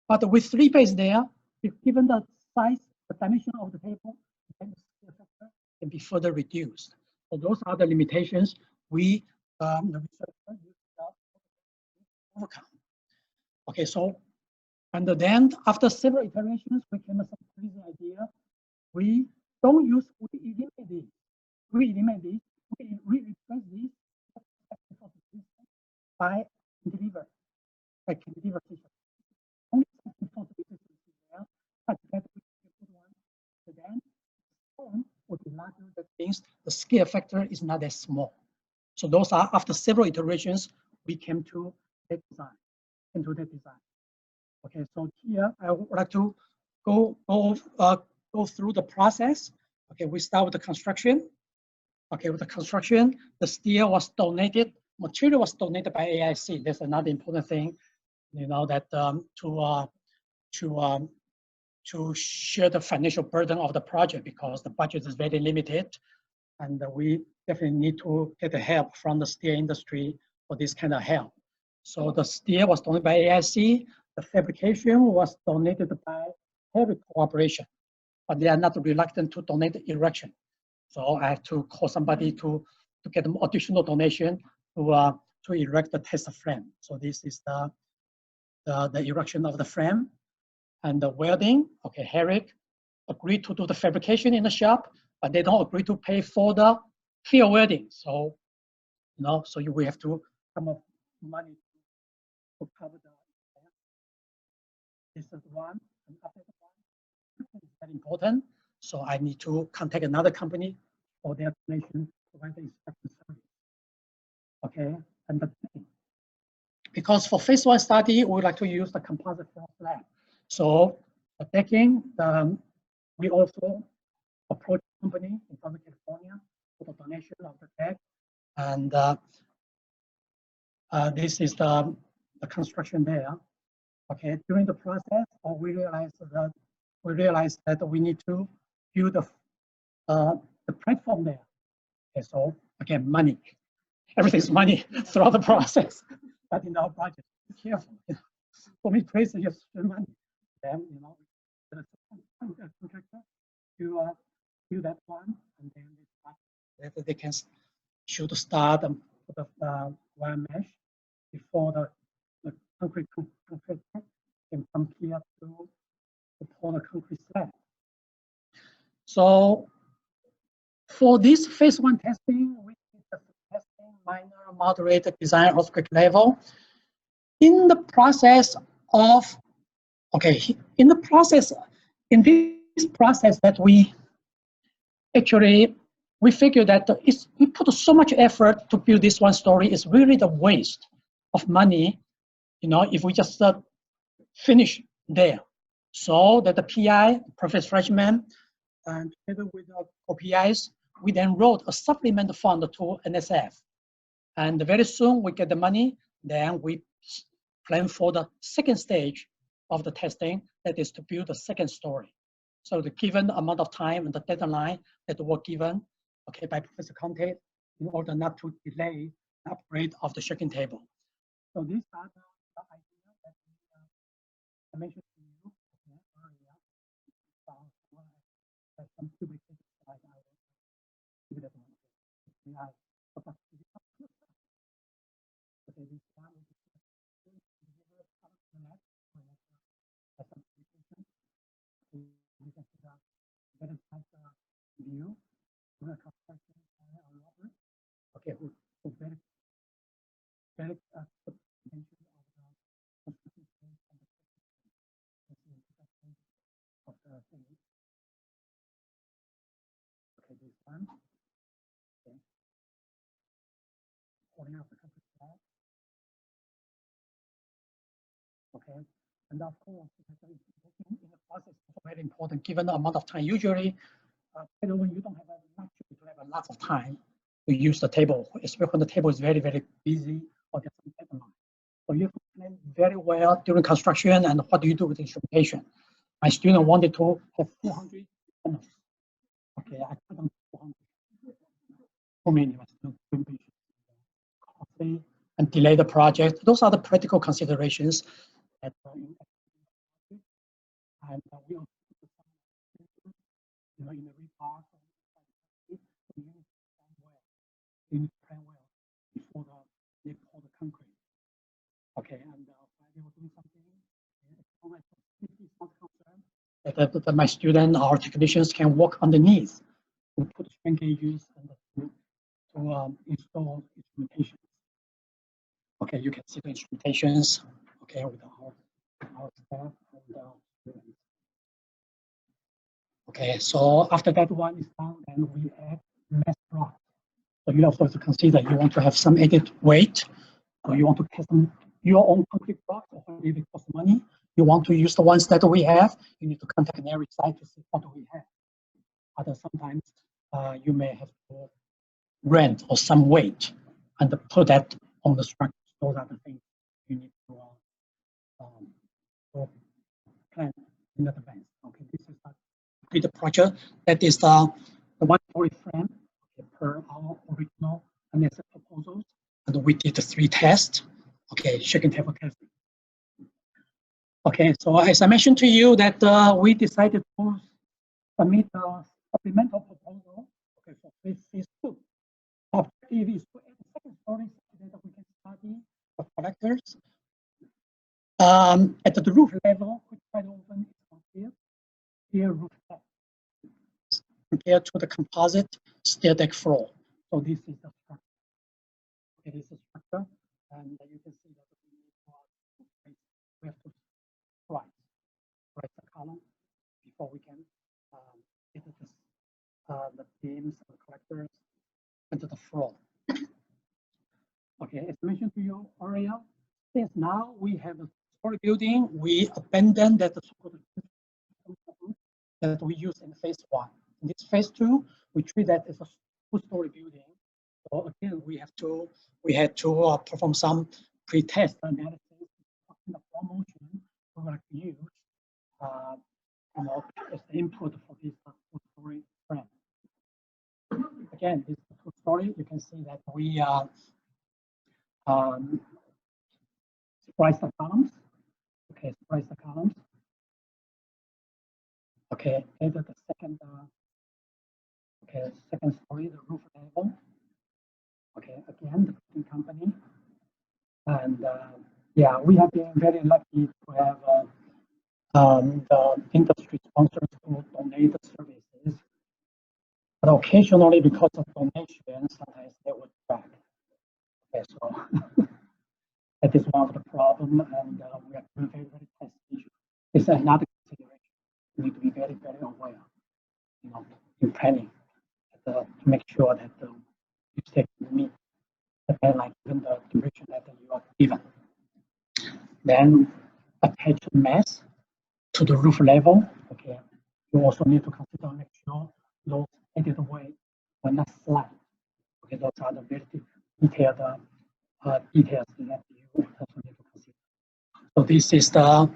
But with 3 phase there, if given the size, the dimension of the table, then the scale factor can be further reduced. So those are the limitations we, the researcher, use to overcome. Okay, so, and then after several iterations, we came up with some crazy idea. We don't use, we eliminate this. We replace this by cantilever system. Only force resistance is there, such that we can put one. So then the scale factor is not that small. So those are after several iterations, we came to that design, Okay, so here I would like to go through the process. Okay, we start with the construction. Okay, with the construction, the steel was donated, material was donated by AIC. That's another important thing, you know, that to share the financial burden of the project, because the budget is very limited, and we definitely need to get the help from the steel industry for this kind of help. So the steel was donated by AIC. The fabrication was donated by HayWired Corporation, but they are not reluctant to donate the erection. So I have to call somebody to get an additional donation to erect the test frame. So this is the erection of the frame and the welding. Okay, HayWired agreed to do the fabrication in the shop, but they don't agree to pay for the field welding. So, you know, so we have to come up with money to cover the. This is one, and after the one, it's very important. So I need to contact another company for their donation to provide the inspection service. Okay, and the because for phase one study, we would like to use the composite slab. So the decking, we also approached a company in Southern California for the donation of the deck, and this is the construction there. Okay, during the process, we realized that we need to build the platform there. Okay, so again, money. Everything's money throughout the process. But in our budget, be careful. You know. For me, place is just money. Then, you know, the contractor to do that one, and then they can shoot start and put the wire mesh before the concrete can come here to pour the concrete slab. So for this phase one testing, we did the testing minor, moderate design earthquake level. In the process of, okay, in this process that we figured that we put so much effort to build this one story is really the waste of money, you know, if we just finish there. So that the PI, Professor Freshman, and together with our OPIs, we then wrote a supplement fund to NSF. And very soon we get the money, then we plan for the second stage of the testing, that is to build a second story. So the given amount of time and the deadline that were given, okay, by Professor Conte, in order not to delay the upgrade of the shaking table. So these are the ideas that I mentioned to you earlier. Some publications like I will give it a moment. Okay, this one is you can see that very nice view. Okay, very very potential of the of the thing. Okay, this one. Okay. Holding up the complete slab. Okay, and of course, in the process is very important given the amount of time. Usually, when you don't have much, you have a lot of time to use the table, especially when the table is very, very busy or there's some deadline. So you have to plan very well during construction, and what do you do with instrumentation? My student wanted to have 400 panels. Okay, I put them 400. Too many, costly and delay the project. Those are the practical considerations that and we also in the report, you need to plan well before they pour the concrete. Okay, and they were doing something. That my student or technicians can walk underneath to put strain gauges and to install instrumentation. Okay, you can see the instrumentations. Okay, with our staff and students. Okay, so after that one is done, and we add mass flow you also have to consider you want to have some added weight, or you want to custom your own concrete blocks, or if it costs money. You want to use the ones that we have, you need to contact an area site to see what do we have. Other sometimes you may have to rent or some weight and put that on the structure. Those are the things you need to plan in advance. Okay, this is the project. That is the 140 frame per our original NSF proposals, and we did the 3 tests. Okay, shaking table testing. Okay, so as I mentioned to you that we decided to submit a supplemental proposal. Okay, for phase 2. Objective is to add a second story so that we can study the collectors. At the roof level, which quite often is concealed, here roof deck compared to the composite stair deck floor. So this is the structure. Okay, this is the structure, and you can see that we have to write the column before we can get the beams and the collectors into the floor. Okay, as mentioned to you earlier, since now we have a story building, we abandoned that that we used in phase 1. In this phase 2, we treat that as a 2-story building. So again, we had to perform some pre-test analysis in the floor motion. We would like to use as the input for this 2-story frame. Again, this 2-story, you can see that we splice the columns. Okay, splice the columns. Okay, enter the second story, the roof level. Okay, again, the building company. And yeah, we have been very lucky to have the industry sponsors who donate the services. But occasionally, because of donations, sometimes they would back. Okay, so that is one of the problems, and we are very, very sensitive. It's another consideration. You need to be very, very aware, in planning to make sure that you take meet the deadline, given the duration that you are given. Then attach the mass to the roof level. Okay, you also need to consider make sure those added weight will not slide. Okay, those are the very detailed details that you also need to consider. So this is the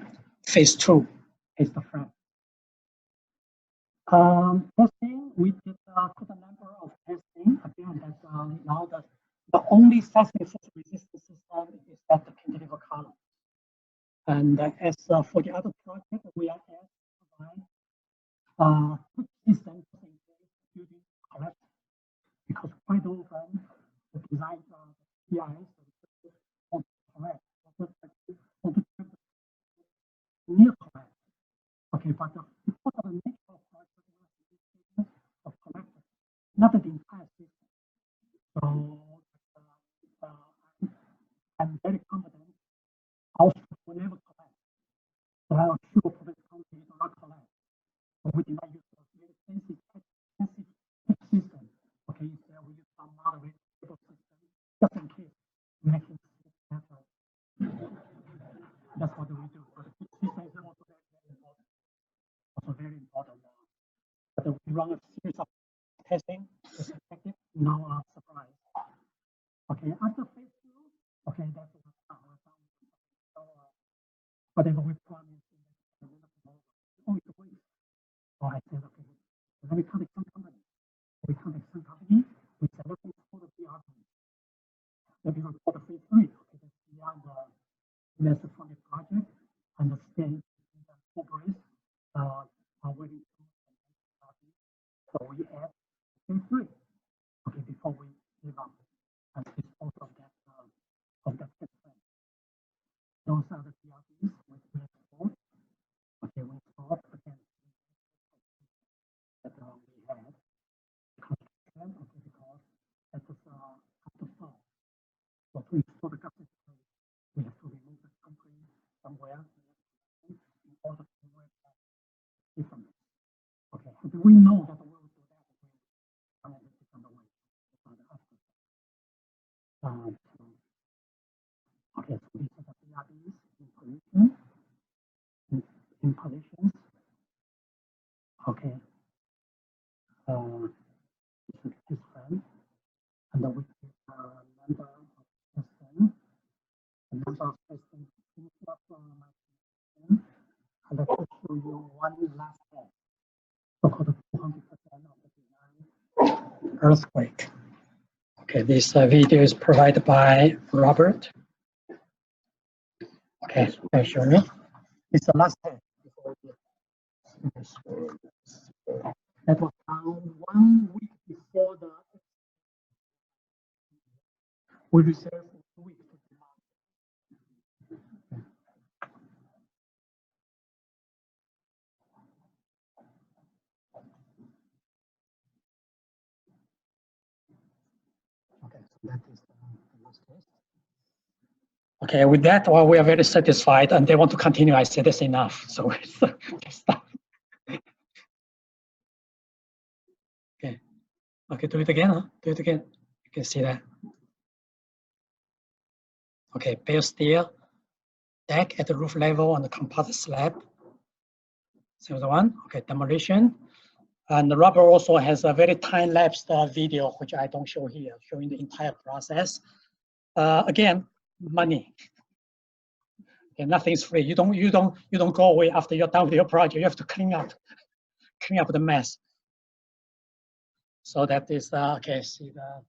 phase 2, is the frame. Testing, we did put a number of testing. Again, that's now the only seismic resistance system is that the cantilever column. And as for the other project, we are asked to provide systems in place building collect, because quite often the design PIs want to collect, want to near collect. Okay, but because of the nature of project of collector, not the entire system. So I'm very confident our system will never collect. So I assure public companies do not collect. But we do not use a very fancy system. Okay, instead we use some moderate system just in case we make it better. That's what we do. But the system is also very, very important. Also very important. But we run a series of testing to detect it. No surprise. Okay, after phase 2, okay, that's what whatever we promised in the only to wait. So I said, okay, let me contact some company. We contact some company. We said, let's for the PR. Let me for the phase 3. Okay, that's beyond the investor funded project, and the state and the corporates are waiting to. So we add phase 3. Okay, before we give up and dispose of that system. Those are the PRBs which we export. Okay, we export again that we had. Okay, because that was after fall. So to install the Gusset, we have to remove the concrete somewhere in order to work differently. Okay, so we know that we will do that on a different way. in positions. Okay. This frame, and then we get number of testing, the number of testing and let me show you one last step, so-called 200% of the design earthquake. Okay, this video is provided by Robert. Okay, can you show me? It's the last step before that was done 1 week before the we reserved 2 weeks to demand. Okay, so that is the last test. Okay, with that, well, we are very satisfied, and they want to continue. I said that's enough, so stop. Okay, okay, do it again, huh? Do it again. You can see that. Okay, bare steel deck at the roof level on the composite slab. So the one, okay, demolition. And the rubber also has a very time-lapse video, which I don't show here, showing the entire process. Again, money. Okay, nothing's free. You don't go away after you're done with your project. You have to clean up the mess. So that is okay. See the.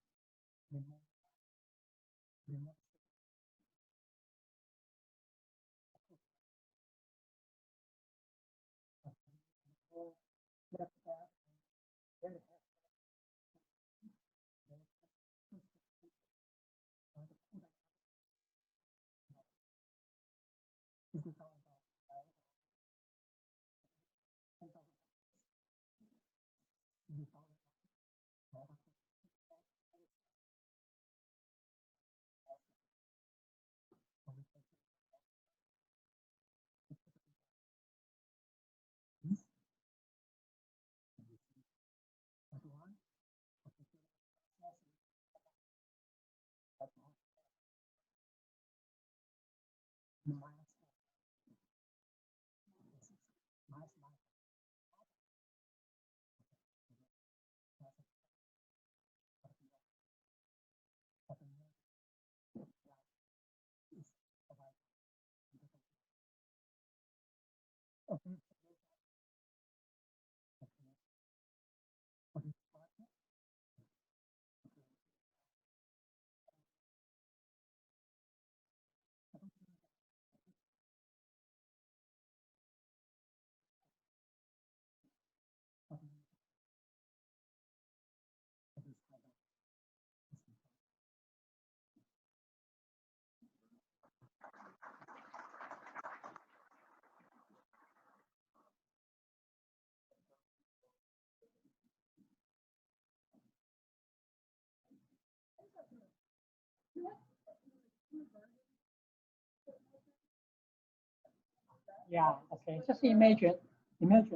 Yeah, okay. Just imagine, you know,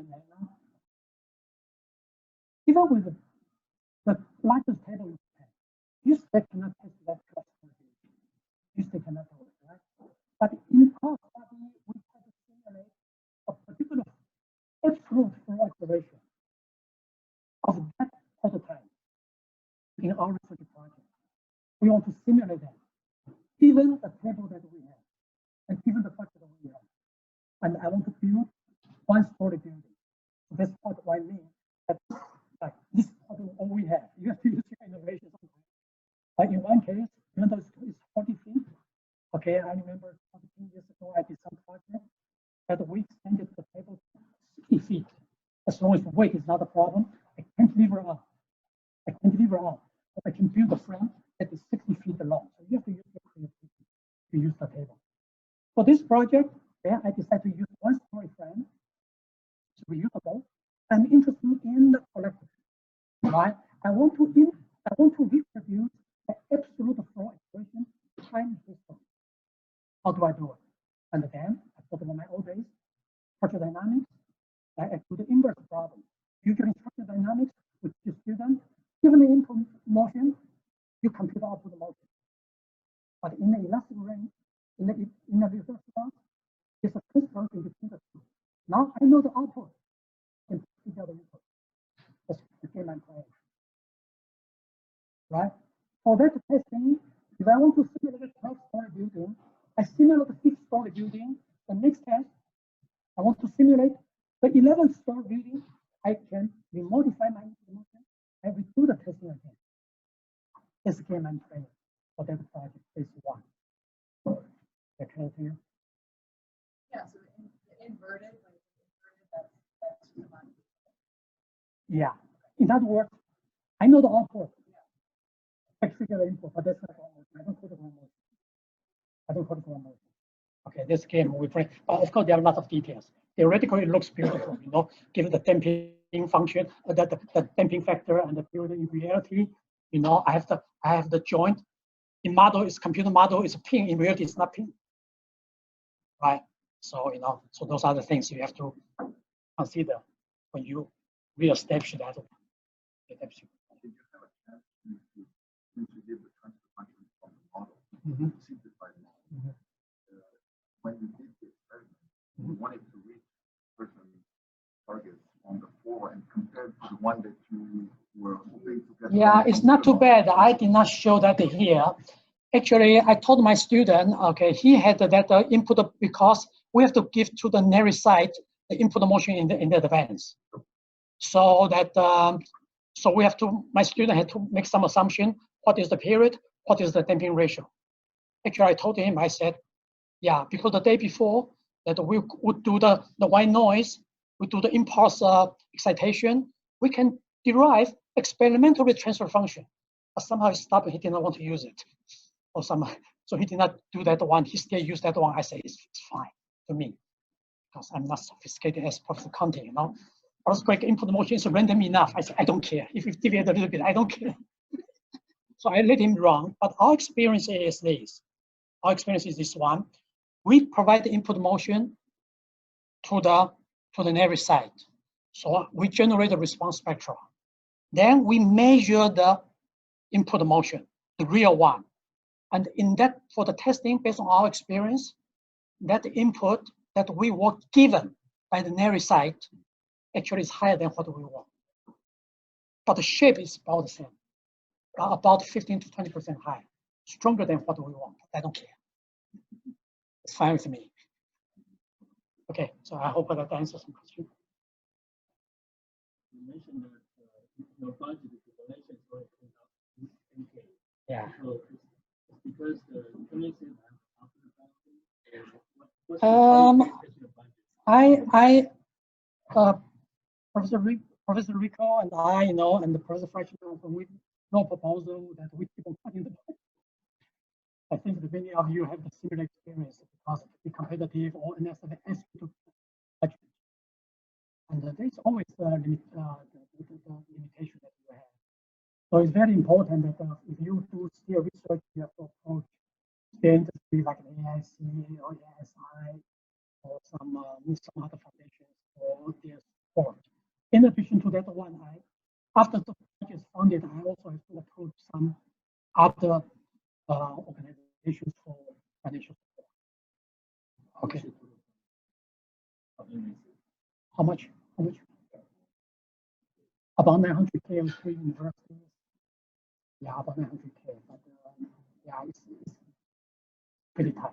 even with the largest table you have, you still cannot test that cluster. You still cannot do it, right? But in our study, we try to simulate a particular absolute flow iteration of that prototype in our research project. We want to simulate that, given the table that we have, and given the budget that we have. And I want to build one-story building. So that's what I mean. That like this is all we have. You have to use your innovation sometimes. Like in one case, even though it's 40 feet, okay, I remember 14 years ago I did some project that we extended the table 60 feet. As long as the weight is not a problem, I can't lever up. I can't lever up. But I can build a frame that is 60 feet long. So you have to use your creativity to use the table. For this project, yeah, I decided to use one-story frame. It's reusable. I'm interested in the collector, right? I want to reproduce the absolute flow equation time history. How do I do it? And then I thought about my old days, structural dynamics. I do the inverse problem. Usually in structural dynamics, with the student, given the input motion, you compute the output motion. But in the elastic range, in the reverse class, there's a transfer in between the two. Now I know the output and figure out the input. That's the game I'm playing. Right? For that testing, if I want to simulate a 12-story building, I simulate a 6-story building. The next test, I want to simulate the 11th-story building. I can remodify my information and redo the testing again. That's the game I'm playing for that project, phase 1. That kind of thing. Yeah, so the inverted, like that's the one. Yeah. In other words, I know the output. I figure the input, but that's not one motion. I don't call it one motion. I don't call it one motion. Okay, this game we play. But of course, there are a lot of details. Theoretically, it looks beautiful, you know, given the damping function, the damping factor, and the period in reality. You know, I have the joint. In model, is computer model is a pin. In reality, it's not pin. Right. So you know, so those are the things you have to consider when you reestablish that. Did you have a chance to give the transfer function from the model, simplified model? When you did the experiment, you wanted to reach certain targets on the 4 and compared to the one that you were hoping to get. Yeah, it's not too bad. I did not show that here. Actually, I told my student, okay, he had that input because we have to give to the nearest site the input motion in the advance. So that so we have to. My student had to make some assumption. What is the period? What is the damping ratio? Actually, I told him. I said, yeah, because the day before that we would do the white noise, we do the impulse excitation. We can derive experimentally transfer function. But somehow he stopped. He did not want to use it. Or so he did not do that one. He still used that one. I say it's fine to me because I'm not sophisticated as Professor Conte, you know. Earthquake input motion is random enough. I say I don't care. If it deviates a little bit, I don't care. So I let him run. But our experience is this. Our experience is this one. We provide the input motion to the nearest site. So we generate the response spectra. Then we measure the input motion, the real one. And in that, for the testing, based on our experience, that input that we were given by the nearest site actually is higher than what we want. But the shape is about the same, about 15 to 20% higher, stronger than what we want. I don't care. It's fine with me. Okay, so I hope that answers some question. You mentioned that your budget population is going to be 10K. Yeah. So it's because the information after the budget. Professor Rico and I, you know, and the Professor Freshman, we no proposal that we keep on cutting the budget. I think that many of you have the similar experience because to be competitive or NSF asks you to budget. And there's always the limitation that you have. So it's very important that if you do still research, you have to approach the industry like the AIC or ASI or some other foundations for their support. In addition to that one, after the project is funded, I also have to approach some other organizations for financial support. Okay. How much? How much? About 900K on 3 universities. Yeah, about 900K. But yeah, it's pretty tight.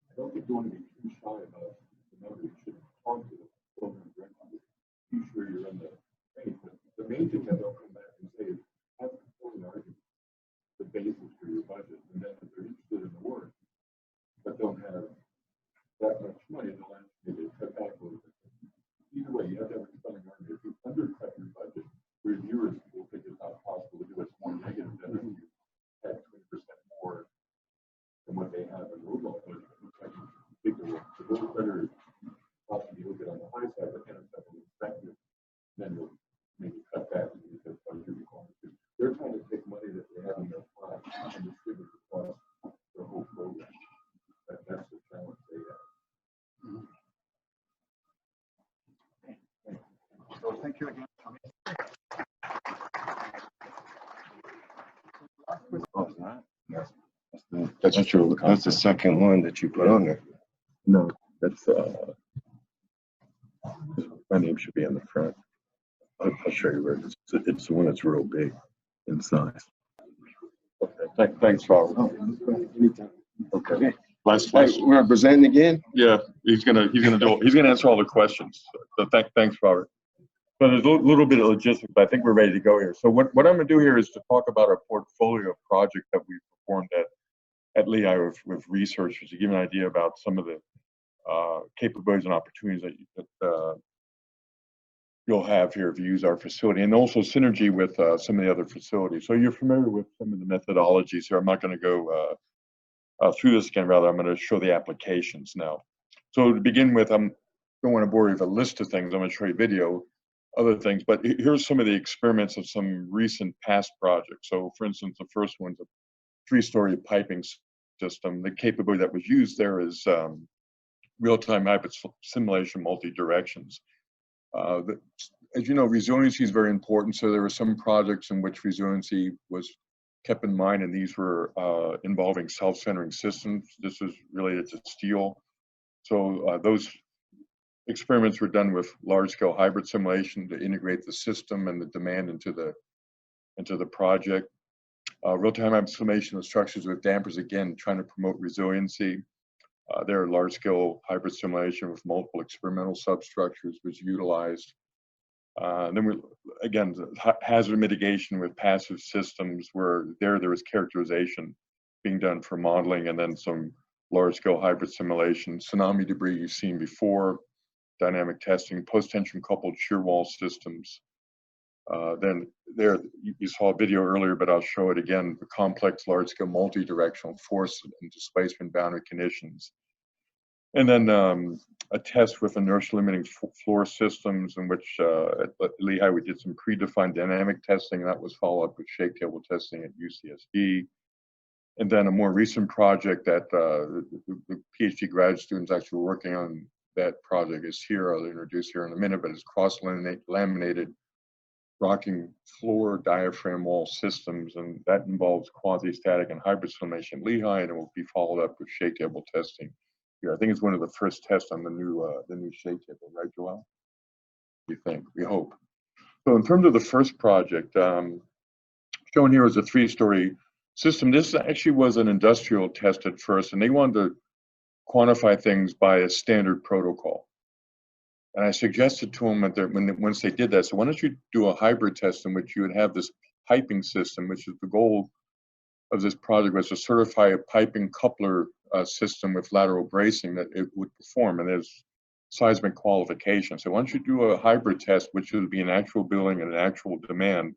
I don't think you want to be too shy about the number. You should talk to the program directly. Be sure you're in the range. But the main thing that they'll come back and say is have a compelling argument, the basis for your budget, and then if they're interested in the work, but don't have that much money, they'll ask you to cut back a little bit. Either way, you have to have a compelling argument. If you undercut your budget, reviewers will think it's not possible to do it. It's more negative than if you had 20% more than what they have in the overall budget. It's a little better possibly look at on the high side, but kind of expected, then you'll maybe cut back because budget requirements. They're trying to take money that they have in their pot and distribute it across the whole program. That's the challenge they have. So thank you again. Oh, is that? Yes. That's the That's true. That's the second one that you put on there. No, that's my name should be on the front. I'll show you where it is. It's the one that's real big in size. Okay, thanks, Robert. Oh, anytime. Okay. Last. We're presenting again. Yeah, he's gonna answer all the questions. So thanks, Robert. So there's a little bit of logistics, but I think we're ready to go here. So what I'm gonna do here is to talk about our portfolio of projects that we've performed at Lehigh with researchers to give an idea about some of the capabilities and opportunities that you'll have here if you use our facility, and also synergy with some of the other facilities. So you're familiar with some of the methodologies here. I'm not going to go through this again, rather I'm going to show the applications now. So to begin with, I don't want to bore you with a list of things. I'm going to show you video, other things, but here's some of the experiments of some recent past projects. So for instance, the first one's a 3-story piping system. The capability that was used there is real-time hybrid simulation multi-directions. As you know, resiliency is very important. So there were some projects in which resiliency was kept in mind, and these were involving self-centering systems. This was related to steel. So those experiments were done with large-scale hybrid simulation to integrate the system and the demand into the project. Real-time hybrid simulation of structures with dampers, again, trying to promote resiliency. There are large-scale hybrid simulation with multiple experimental substructures was utilized. Then again, hazard mitigation with passive systems where there was characterization being done for modeling, and then some large-scale hybrid simulation. Tsunami debris you've seen before, dynamic testing, post-tension coupled shear wall systems. Then there, you saw a video earlier, but I'll show it again, the complex large-scale multi-directional force and displacement boundary conditions. And then a test with inertia limiting floor systems, in which at Lehigh we did some predefined dynamic testing. That was followed up with shake table testing at UCSD. And then a more recent project that the PhD graduate students actually were working on, that project is here. I'll introduce here in a minute, but it's cross-laminated rocking floor diaphragm wall systems, and that involves quasi-static and hybrid simulation at Lehigh, and it will be followed up with shake table testing here. I think it's one of the first tests on the new shake table, right, Joel? We think, we hope. So in terms of the first project, shown here is a 3-story system. This actually was an industrial test at first, and they wanted to quantify things by a standard protocol. And I suggested to them that once they did that, so why don't you do a hybrid test in which you would have this piping system, which is the goal of this project, was to certify a piping coupler system with lateral bracing that it would perform, and there's seismic qualification. So why don't you do a hybrid test, which would be an actual billing and an actual demand,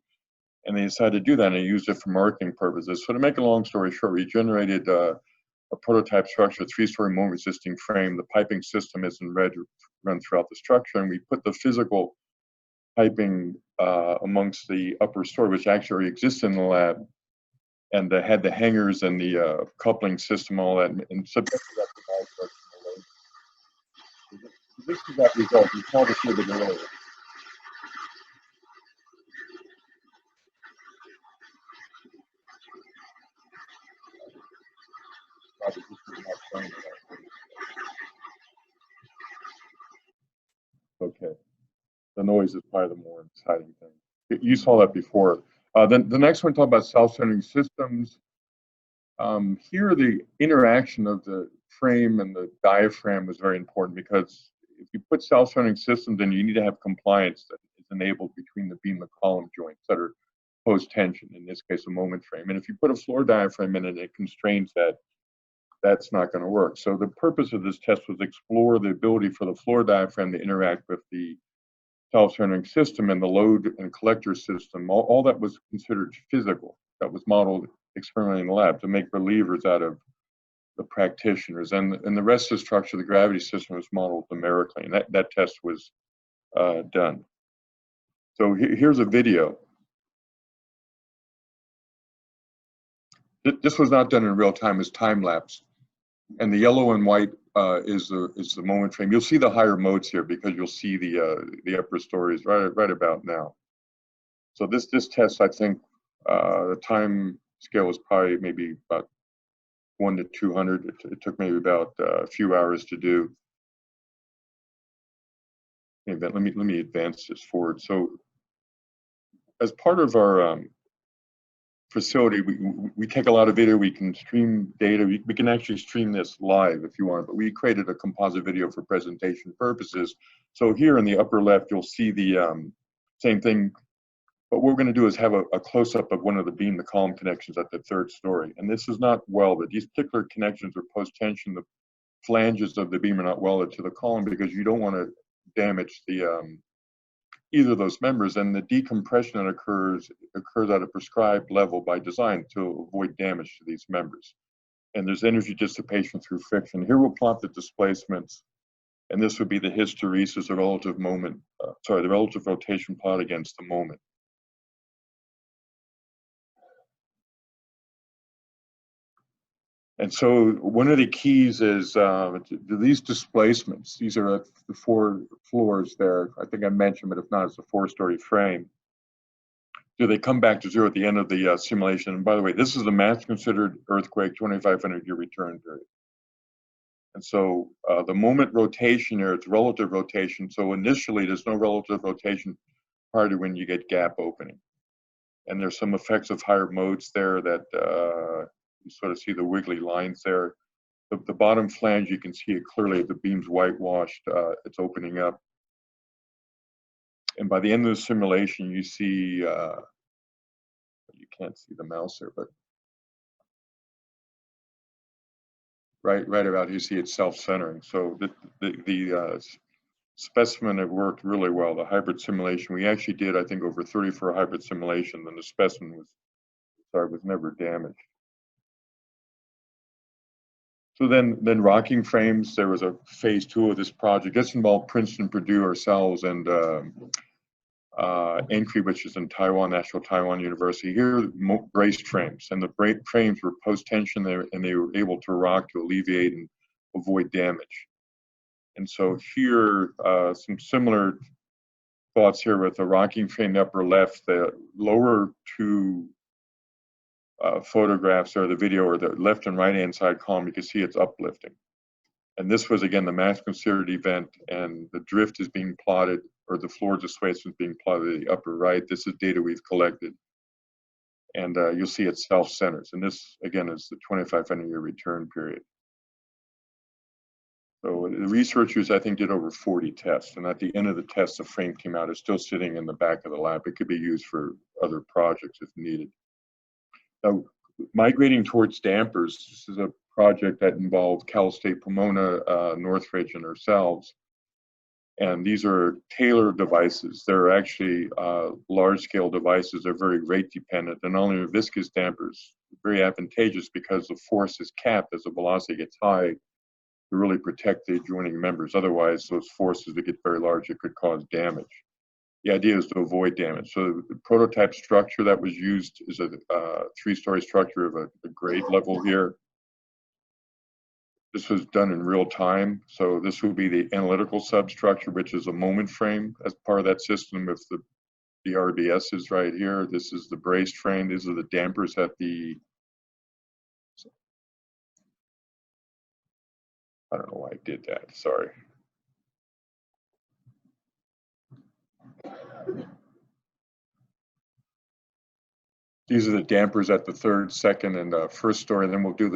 and they decided to do that, and they used it for marketing purposes. So to make a long story short, we generated a prototype structure, 3-story moment resisting frame. The piping system is in red run throughout the structure, and we put the physical piping amongst the upper story, which actually exists in the lab, and had the hangers and the coupling system, all that, and subjected that to bidirectional load. This is that result. You saw this with the below. Okay, the noise is probably the more exciting thing. You saw that before. Then the next one, talk about self-centering systems. Here, the interaction of the frame and the diaphragm was very important, because if you put self-centering systems in, you need to have compliance that is enabled between the beam and column joints that are post-tension, in this case a moment frame. And if you put a floor diaphragm in it, it constrains that. That's not going to work. So the purpose of this test was to explore the ability for the floor diaphragm to interact with the self-centering system and the load and collector system. All that was considered physical. That was modeled experimentally in the lab to make relievers out of the practitioners. And the rest of the structure, the gravity system, was modeled numerically, and that test was done. So here's a video. This was not done in real time, it's time-lapse. And the yellow and white is the moment frame. You'll see the higher modes here because you'll see the upper stories right about now. So this test, I think, the time scale was probably maybe about 1 to 200. It took maybe about a few hours to do. Let me advance this forward. So as part of our facility, we take a lot of video. We can stream data. We can actually stream this live if you want, but we created a composite video for presentation purposes. So here in the upper left, you'll see the same thing. But what we're going to do is have a close-up of one of the beam to column connections at the 3rd story. And this is not welded. These particular connections are post-tension. The flanges of the beam are not welded to the column because you don't want to damage the either of those members. And the decompression that occurs at a prescribed level by design to avoid damage to these members. And there's energy dissipation through friction. Here we'll plot the displacements. And this would be the hysteresis, the relative moment, the relative rotation plot against the moment. And so one of the keys is these displacements. These are at the 4 floors there. I think I mentioned, but if not, it's a 4-story frame. Do they come back to 0 at the end of the simulation? And by the way, this is the max considered earthquake 2,500-year return period. And so the moment rotation here, it's relative rotation. So initially, there's no relative rotation prior to when you get gap opening. And there's some effects of higher modes there that you sort of see the wiggly lines there. The bottom flange, you can see it clearly. The beam's whitewashed. It's opening up. And by the end of the simulation, you see, you can't see the mouse there, but right about here, you see it's self-centering. So the specimen, it worked really well. The hybrid simulation, we actually did, I think, over 34 hybrid simulations, and the specimen was never damaged. So then rocking frames, there was a phase 2 of this project. This involved Princeton, Purdue, ourselves, and NCRE, which is in Taiwan, National Taiwan University. Here, braced frames, and the frames were post-tension there, and they were able to rock to alleviate and avoid damage. And so here, some similar thoughts here with the rocking frame, the upper left, the lower 2 photographs or the video, or the left and right hand side column, you can see it's uplifting. And this was, again, the max considered event, and the drift is being plotted, or the floor displacement is being plotted at the upper right. This is data we've collected. And you'll see it self-centers. And this, again, is the 2,500-year return period. So the researchers, I think, did over 40 tests. And at the end of the test, the frame came out. It's still sitting in the back of the lab. It could be used for other projects if needed. Now, migrating towards dampers, this is a project that involved Cal State Pomona, Northridge, and ourselves. And these are tailored devices. They're actually large-scale devices. They're very rate-dependent. And not only are viscous dampers very advantageous because the force is capped as the velocity gets high to really protect the adjoining members. Otherwise, those forces that get very large, it could cause damage. The idea is to avoid damage. So the prototype structure that was used is a 3-story structure of a grade level here. This was done in real time. So this would be the analytical substructure, which is a moment frame as part of that system with the RBSs right here. This is the braced frame. These are the dampers at the, I don't know why I did that, sorry. These are the dampers at the 3rd, 2nd, and 1st story. And then we'll do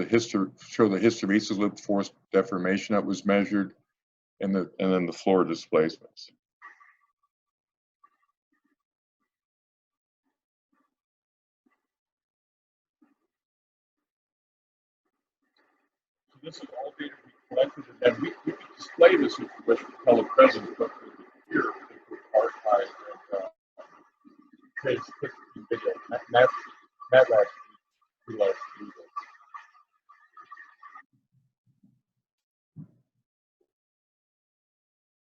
show the hysteresis loop force deformation that was measured, and then the floor displacements. So this is all data we collected, and we could display this if you wish to tell a present, but here we could archive and take video. MATLAB we like to do this.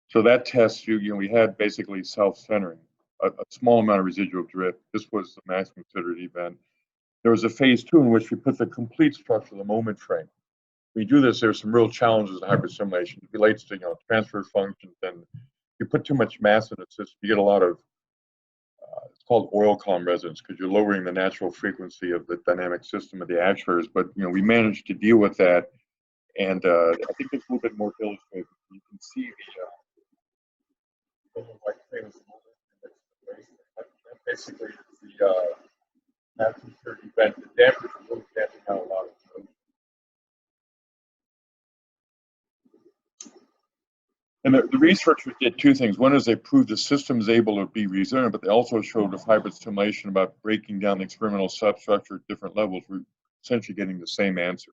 So that test, we had basically self-centering, a small amount of residual drift. This was the max considered event. There was a phase 2 in which we put the complete structure of the moment frame. We do this, there's some real challenges in hybrid simulation. It relates to transfer functions, and you put too much mass in the system, you get a lot of it's called oil column resonance because you're lowering the natural frequency of the dynamic system of the actuators. But we managed to deal with that, and I think it's a little bit more illustrative. You can see the like famous moment. That basically is the atmosphere event. The dampers are really damping out a lot of motion. And the researchers did two things. One is they proved the system is able to be resilient, but they also showed with hybrid simulation about breaking down the experimental substructure at different levels. We're essentially getting the same answer.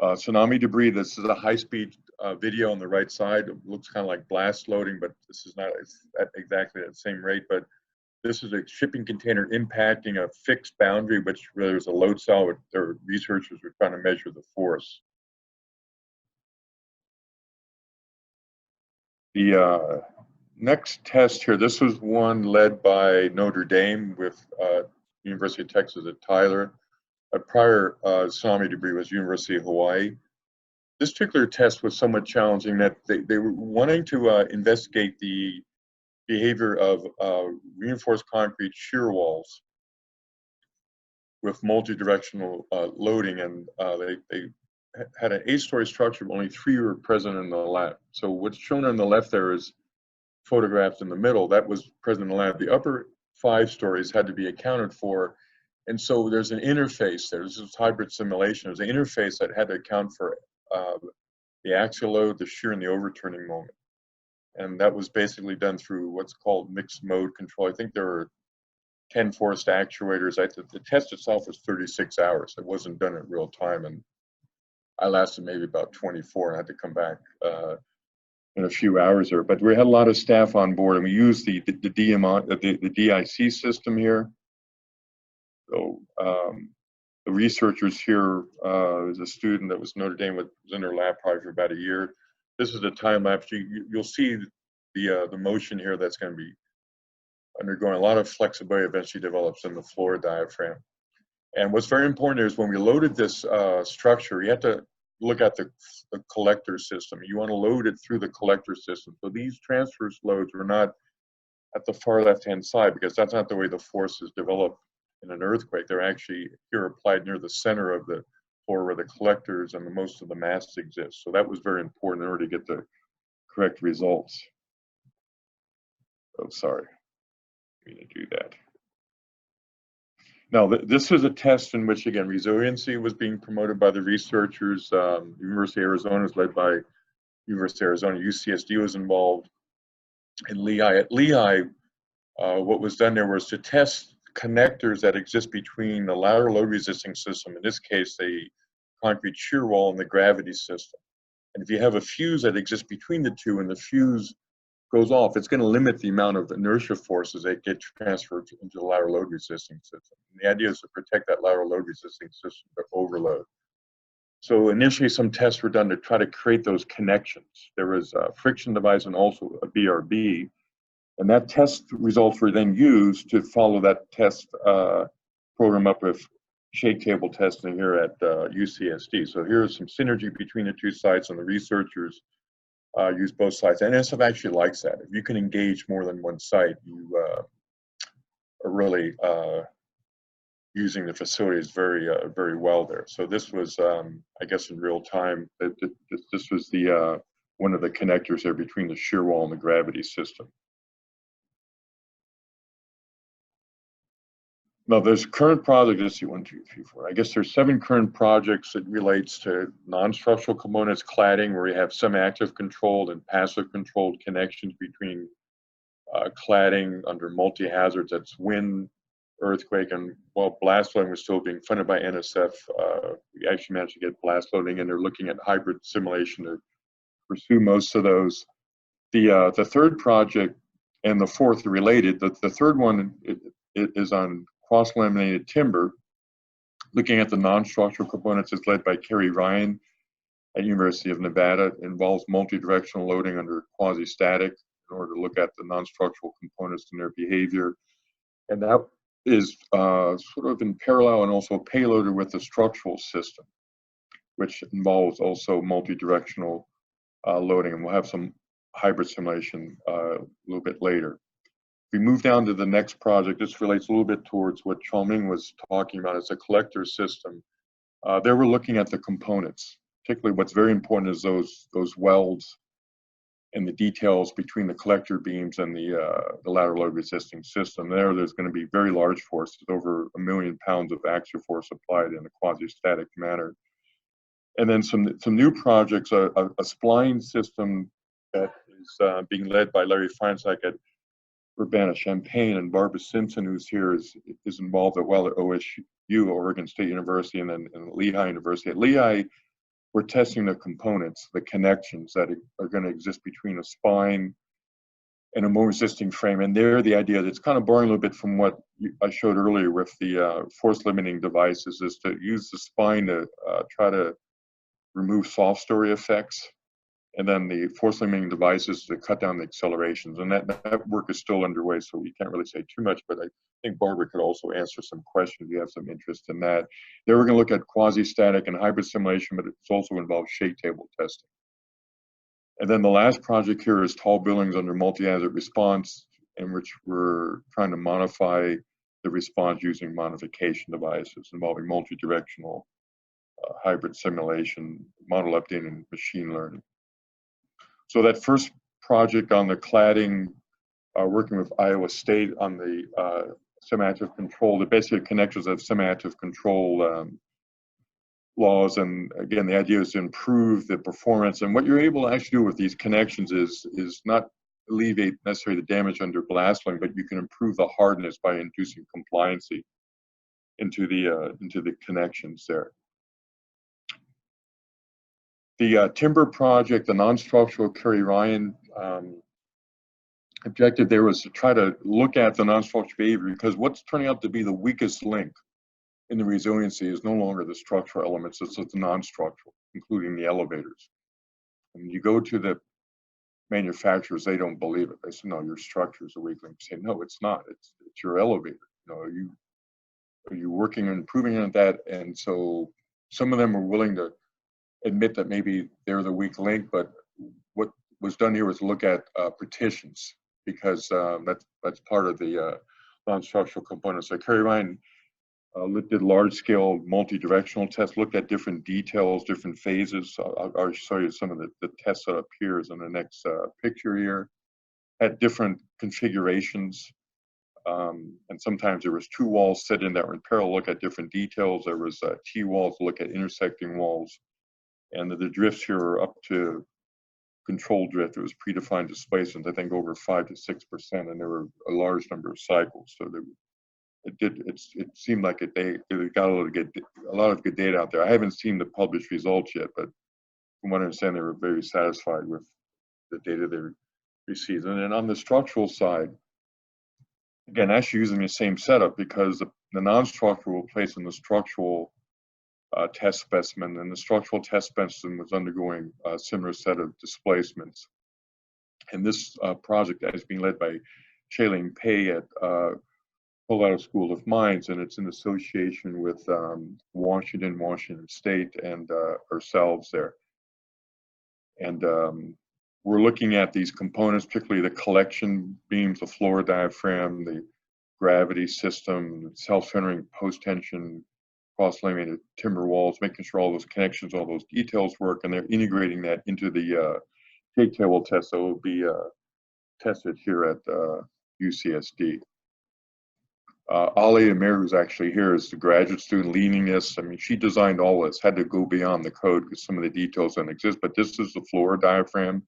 Tsunami debris, this is a high-speed video on the right side. It looks kind of like blast loading, but this is not at exactly the same rate. But this is a shipping container impacting a fixed boundary, which really was a load cell. Their researchers were trying to measure the force. The next test here, this was one led by Notre Dame with University of Texas at Tyler. A prior tsunami debris was University of Hawaii. This particular test was somewhat challenging that they were wanting to investigate the behavior of reinforced concrete shear walls with multi-directional loading, and they had an 8-story structure, but only 3 were present in the lab. So what's shown on the left there is photographed in the middle. That was present in the lab. The upper 5 stories had to be accounted for. And so there's an interface there. This is hybrid simulation. There's an interface that had to account for the axial load, the shear, and the overturning moment. And that was basically done through what's called mixed mode control. I think there were 10 forced actuators. The test itself was 36 hours. It wasn't done in real time. And I lasted maybe about 24 and I had to come back in a few hours there. But we had a lot of staff on board, and we used the DIC system here. So the researchers here is a student that was Notre Dame, was in their lab probably for about a year. This is a time lapse. You'll see the motion here that's going to be undergoing a lot of flexibility eventually develops in the floor diaphragm. And what's very important is when we loaded this structure, you have to look at the collector system. You want to load it through the collector system. So these transverse loads are not at the far left-hand side because that's not the way the forces develop in an earthquake. They're actually here applied near the center of the floor where the collectors and most of the mass exist. So that was very important in order to get the correct results. Oh, sorry. I'm going to do that. Now, this is a test in which, again, resiliency was being promoted by the researchers. University of Arizona was led by University of Arizona. UCSD was involved. And Lehigh. At Lehigh, what was done there was to test connectors that exist between the lateral load resisting system, in this case, the concrete shear wall, and the gravity system. And if you have a fuse that exists between the two and the fuse goes off, it's going to limit the amount of inertia forces that get transferred into the lateral load resisting system. And the idea is to protect that lateral load resisting system from overload. So initially some tests were done to try to create those connections. There was a friction device and also a BRB. And that test results were then used to follow that test program up with shake table testing here at UCSD. So here's some synergy between the two sites, and the researchers use both sites. And NSF actually likes that. If you can engage more than one site, you are really using the facilities very well there. So this was, I guess, in real time. This was the one of the connectors there between the shear wall and the gravity system. Now, there's current projects. Let's see, 1, 2, 3, 4. I guess there's 7 current projects that relates to non-structural components, cladding, where we have semi-active controlled and passive controlled connections between cladding under multi-hazards. That's wind, earthquake, and while blast loading was still being funded by NSF, we actually managed to get blast loading, and they're looking at hybrid simulation to pursue most of those. The third project and the fourth are related. The third one is on cross-laminated timber. Looking at the non-structural components is led by Kerry Ryan at University of Nevada. It involves multi-directional loading under quasi-static in order to look at the non-structural components and their behavior. And that is sort of in parallel and also payloaded with the structural system, which involves also multi-directional loading. And we'll have some hybrid simulation a little bit later. we move down to the next project, this relates a little bit towards what Chong-Ming was talking about as a collector system. There we're looking at the components. Particularly what's very important is those welds and the details between the collector beams and the lateral load resisting system. There's going to be very large forces, over 1 million pounds of axial force applied in a quasi-static manner. And then some new projects, a spline system that is being led by Larry Feinsack at Urbana-Champaign, and Barbara Simpson, who's here, is involved at OSU, Oregon State University, and then Lehigh University. At Lehigh, we're testing the components, the connections that are going to exist between a spine and a more resisting frame. And there, the idea that's kind of borrowing a little bit from what I showed earlier with the force limiting devices is to use the spine to try to remove soft story effects, and then the force limiting devices to cut down the accelerations. And that work is still underway, so we can't really say too much, but I think Barbara could also answer some questions if you have some interest in that. Then we're going to look at quasi-static and hybrid simulation, but it's also involves shake table testing. And then the last project here is tall buildings under multi-hazard response, in which we're trying to modify the response using modification devices involving multi-directional hybrid simulation, model updating, and machine learning. So that first project on the cladding, working with Iowa State on the semi-active control, the basic connectors of semi-active control laws. And again, the idea is to improve the performance. And what you're able to actually do with these connections is not alleviate necessarily the damage under blastling, but you can improve the hardness by inducing compliancy into the connections there. The timber project, the non-structural Kerry Ryan objective there was to try to look at the non-structural behavior, because what's turning out to be the weakest link in the resiliency is no longer the structural elements, it's the non-structural, including the elevators. And you go to the manufacturers, they don't believe it. They say, no, your structure is a weak link. You say, no, it's not, it's your elevator. You know, are you working on improving on that? And so some of them are willing to admit that maybe they're the weak link, but what was done here was look at partitions, because that's part of the non-structural components. So Kerry Ryan did large-scale multi-directional tests, looked at different details, different phases. I'll show you some of the test setup here is in the next picture here. At different configurations, and sometimes there was two walls set in that were in parallel, look at different details. There was T-walls, look at intersecting walls. And the drifts here are up to control drift. It was predefined displacement, I think over 5 to 6%, and there were a large number of cycles. So it seemed like they got a lot of good data out there. I haven't seen the published results yet, but from what I understand, they were very satisfied with the data they received. And then on the structural side, again, actually using the same setup, because the non-structural will place in the structural test specimen, and the structural test specimen was undergoing a similar set of displacements. And this project is being led by Shailene Pei at Colorado School of Mines, and it's in association with Washington State, and ourselves there. And we're looking at these components, particularly the collection beams, the floor diaphragm, the gravity system, self-centering post-tension, cross-laminated timber walls, making sure all those connections, all those details work, and they're integrating that into the shake table test that will be tested here at UCSD. Ali Amir, who's actually here, is the graduate student leading this. I mean, she designed all this, had to go beyond the code because some of the details don't exist, but this is the floor diaphragm,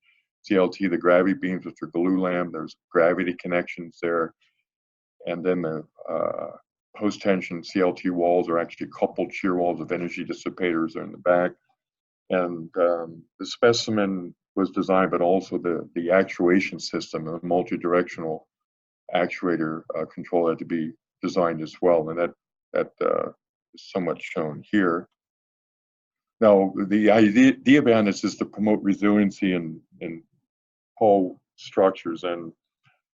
CLT, the gravity beams, which are glue lam, there's gravity connections there, and then the post-tension CLT walls are actually coupled shear walls of energy dissipators are in the back. And the specimen was designed, but also the actuation system, the multi-directional actuator control had to be designed as well, and that is somewhat shown here. Now, the idea behind this is to promote resiliency in tall structures, and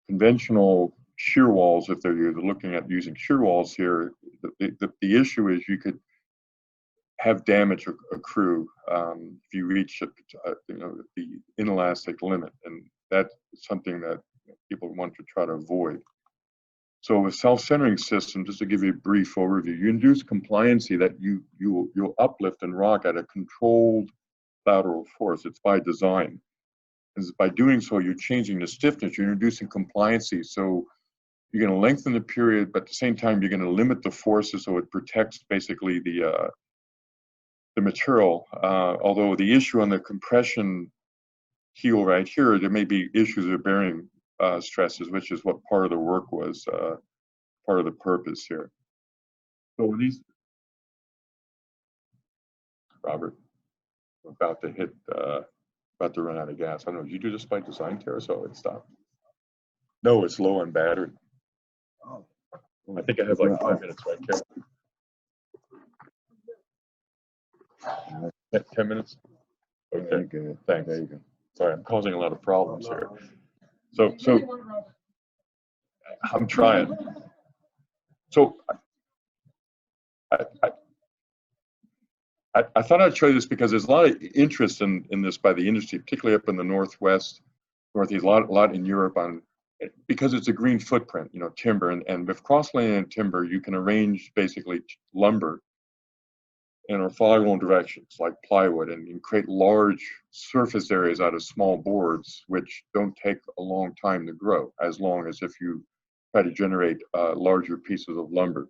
conventional shear walls, if they're looking at using shear walls here, the issue is you could have damage accrue if you reach the inelastic limit, and that's something that people want to try to avoid. So with self-centering system, just to give you a brief overview, you induce compliancy that you'll uplift and rock at a controlled lateral force. It's by design. And by doing so, you're changing the stiffness, you're introducing compliancy. So you're going to lengthen the period, but at the same time, you're going to limit the forces so it protects basically the material. Although the issue on the compression heel right here, there may be issues of bearing stresses, which is what part of the work was, part of the purpose here. So with these, Robert, we're about to hit, about to run out of gas. I don't know, did you do this by design, Tara, so it stopped? No, it's low on battery. Oh. I think I have like 5 minutes, right, Karen? 10 minutes? Okay, Very good. thanks. There you go. Sorry, I'm causing a lot of problems here. So I'm trying. So I thought I'd show you this because there's a lot of interest in this by the industry, particularly up in the Northwest, Northeast, a lot in Europe on, because it's a green footprint, you know, timber, and with cross-laminated timber, you can arrange basically lumber in orthogonal directions like plywood, and you can create large surface areas out of small boards, which don't take a long time to grow, as long as if you try to generate larger pieces of lumber.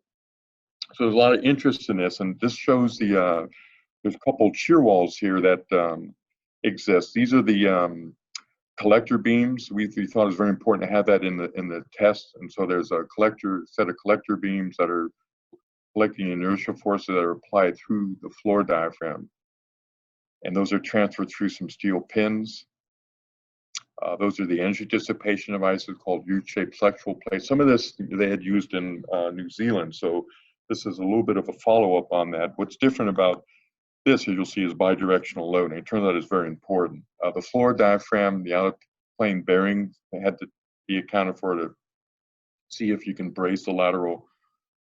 So there's a lot of interest in this, and this shows the, there's a couple shear walls here that exist. These are the collector beams. We thought it was very important to have that in the test, and so there's a set of collector beams that are collecting inertial forces that are applied through the floor diaphragm, and those are transferred through some steel pins. Those are the energy dissipation devices called U-shaped flexible plates. Some of this they had used in New Zealand, so this is a little bit of a follow-up on that. What's different about this, as you'll see, is bidirectional loading. It turns out it's very important. The floor diaphragm, the out plane bearing, they had to be accounted for to see if you can brace the lateral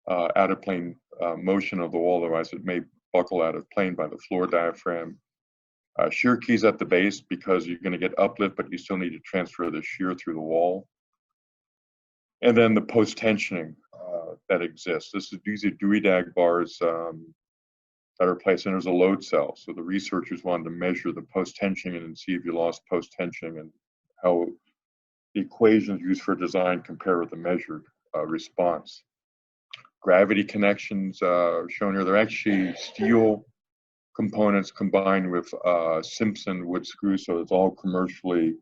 out of plane motion of the wall, otherwise it may buckle out of plane by the floor diaphragm. Shear keys at the base, because you're going to get uplift, but you still need to transfer the shear through the wall. And then the post-tensioning that exists. These are Dewey-Dag bars that are placed, and there's a load cell. So the researchers wanted to measure the post-tensioning and see if you lost post-tensioning and how the equations used for design compare with the measured response. Gravity connections shown here. They're actually steel components combined with Simpson wood screws, so it's all commercially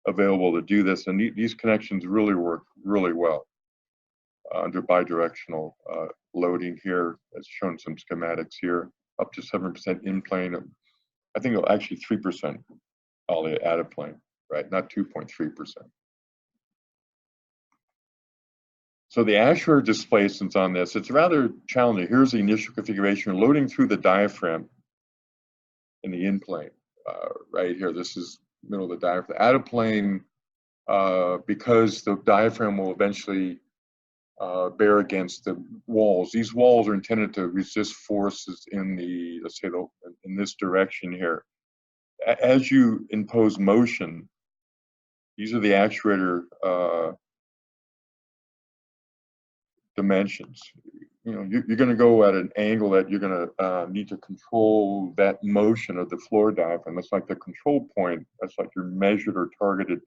available to do this. And these connections really work really well under bidirectional loading here. It's shown some schematics here, up to 7% in plane. I think actually 3% ollie out of plane, right? Not 2.3%. So the actuator displacements on this, it's rather challenging. Here's the initial configuration. You're loading through the diaphragm in the in plane, right here. This is middle of the diaphragm. Out of plane, because the diaphragm will eventually bear against the walls. These walls are intended to resist forces in the, let's say, in this direction here. As you impose motion, these are the actuator dimensions. You know, you're going to go at an angle that you're going to need to control that motion of the floor diaphragm. That's like the control point. That's like your measured or targeted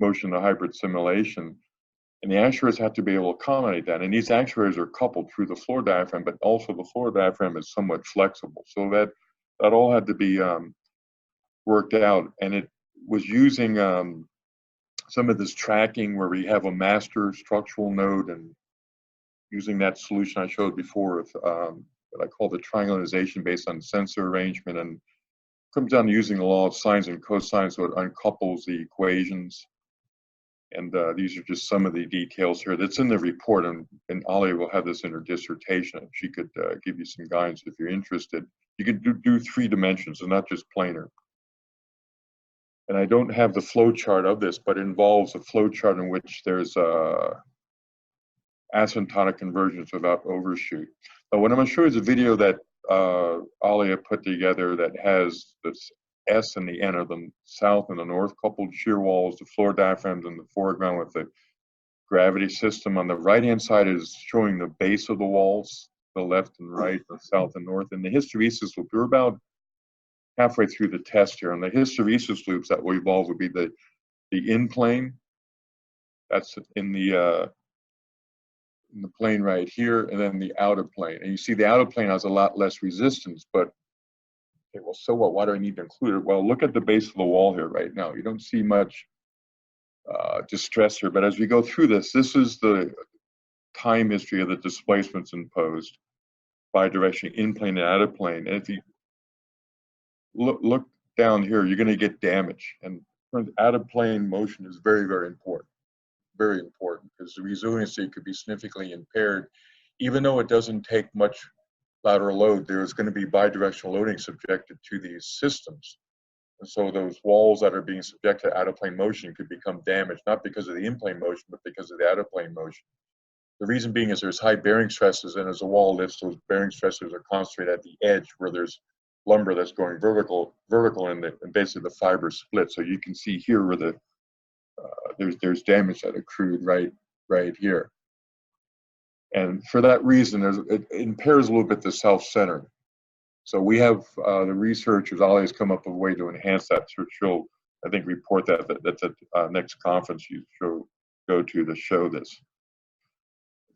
motion of hybrid simulation. And the actuators have to be able to accommodate that. And these actuators are coupled through the floor diaphragm, but also the floor diaphragm is somewhat flexible. So that all had to be worked out. And it was using some of this tracking where we have a master structural node, and using that solution I showed before with what I call the triangularization based on sensor arrangement, and comes down to using the law of sines and cosines, so it uncouples the equations. And these are just some of the details here that's in the report, and Ollie will have this in her dissertation. She could give you some guidance if you're interested. You can do 3 dimensions and not just planar. And I don't have the flow chart of this, but it involves a flow chart in which there's asymptotic convergence without overshoot. But what I'm going to show you is a video that Ollie put together that has this S and the N of the south and the north coupled shear walls, the floor diaphragms in the foreground with the gravity system. On the right-hand side is showing the base of the walls, the left and right, the south and north. And the hysteresis loop, we're about halfway through the test here. And the hysteresis loops that will evolve would be the in plane. That's in the plane right here, and then the outer plane. And you see the outer plane has a lot less resistance, but okay, well, so what? Why do I need to include it? Well, look at the base of the wall here right now. You don't see much distress here, but as we go through this is the time history of the displacements imposed by direction in plane and out of plane. And if you look down here, you're going to get damage. And out of plane motion is very, very important. Very important, because the resiliency could be significantly impaired. Even though it doesn't take much lateral load, there is going to be bidirectional loading subjected to these systems. And so those walls that are being subjected to out-of-plane motion could become damaged, not because of the in-plane motion, but because of the out-of-plane motion. The reason being is there's high bearing stresses, and as the wall lifts, those bearing stresses are concentrated at the edge where there's lumber that's going vertical, and basically the fibers split. So you can see here where the there's damage that accrued right here. And for that reason, it impairs a little bit the self-center. So we have the researchers always come up with a way to enhance that. So she'll, I think, report that at the next conference you go to show this.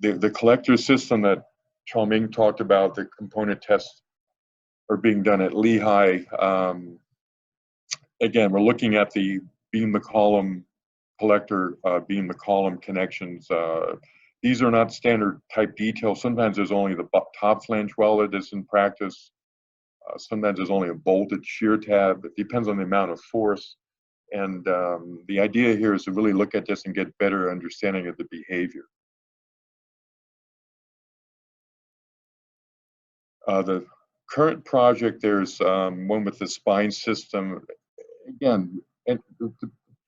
The collector system that Chao-Ming talked about, the component tests are being done at Lehigh. Again, we're looking at the beam to column collector, beam to column connections. These are not standard type details. Sometimes there's only the top flange welded as in practice. Sometimes there's only a bolted shear tab. It depends on the amount of force. And the idea here is to really look at this and get better understanding of the behavior. The current project, there's one with the spine system. Again, and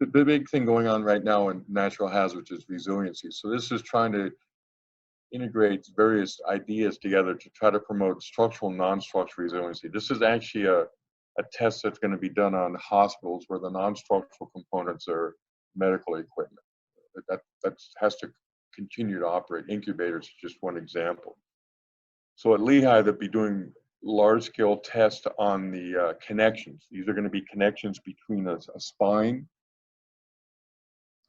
the big thing going on right now in natural hazards is resiliency. So this is trying to integrate various ideas together to try to promote structural, non-structural resiliency. This is actually a test that's going to be done on hospitals where the non-structural components are medical equipment. That has to continue to operate. Incubators is just one example. So at Lehigh, they'll be doing large-scale tests on the connections. These are going to be connections between a spine.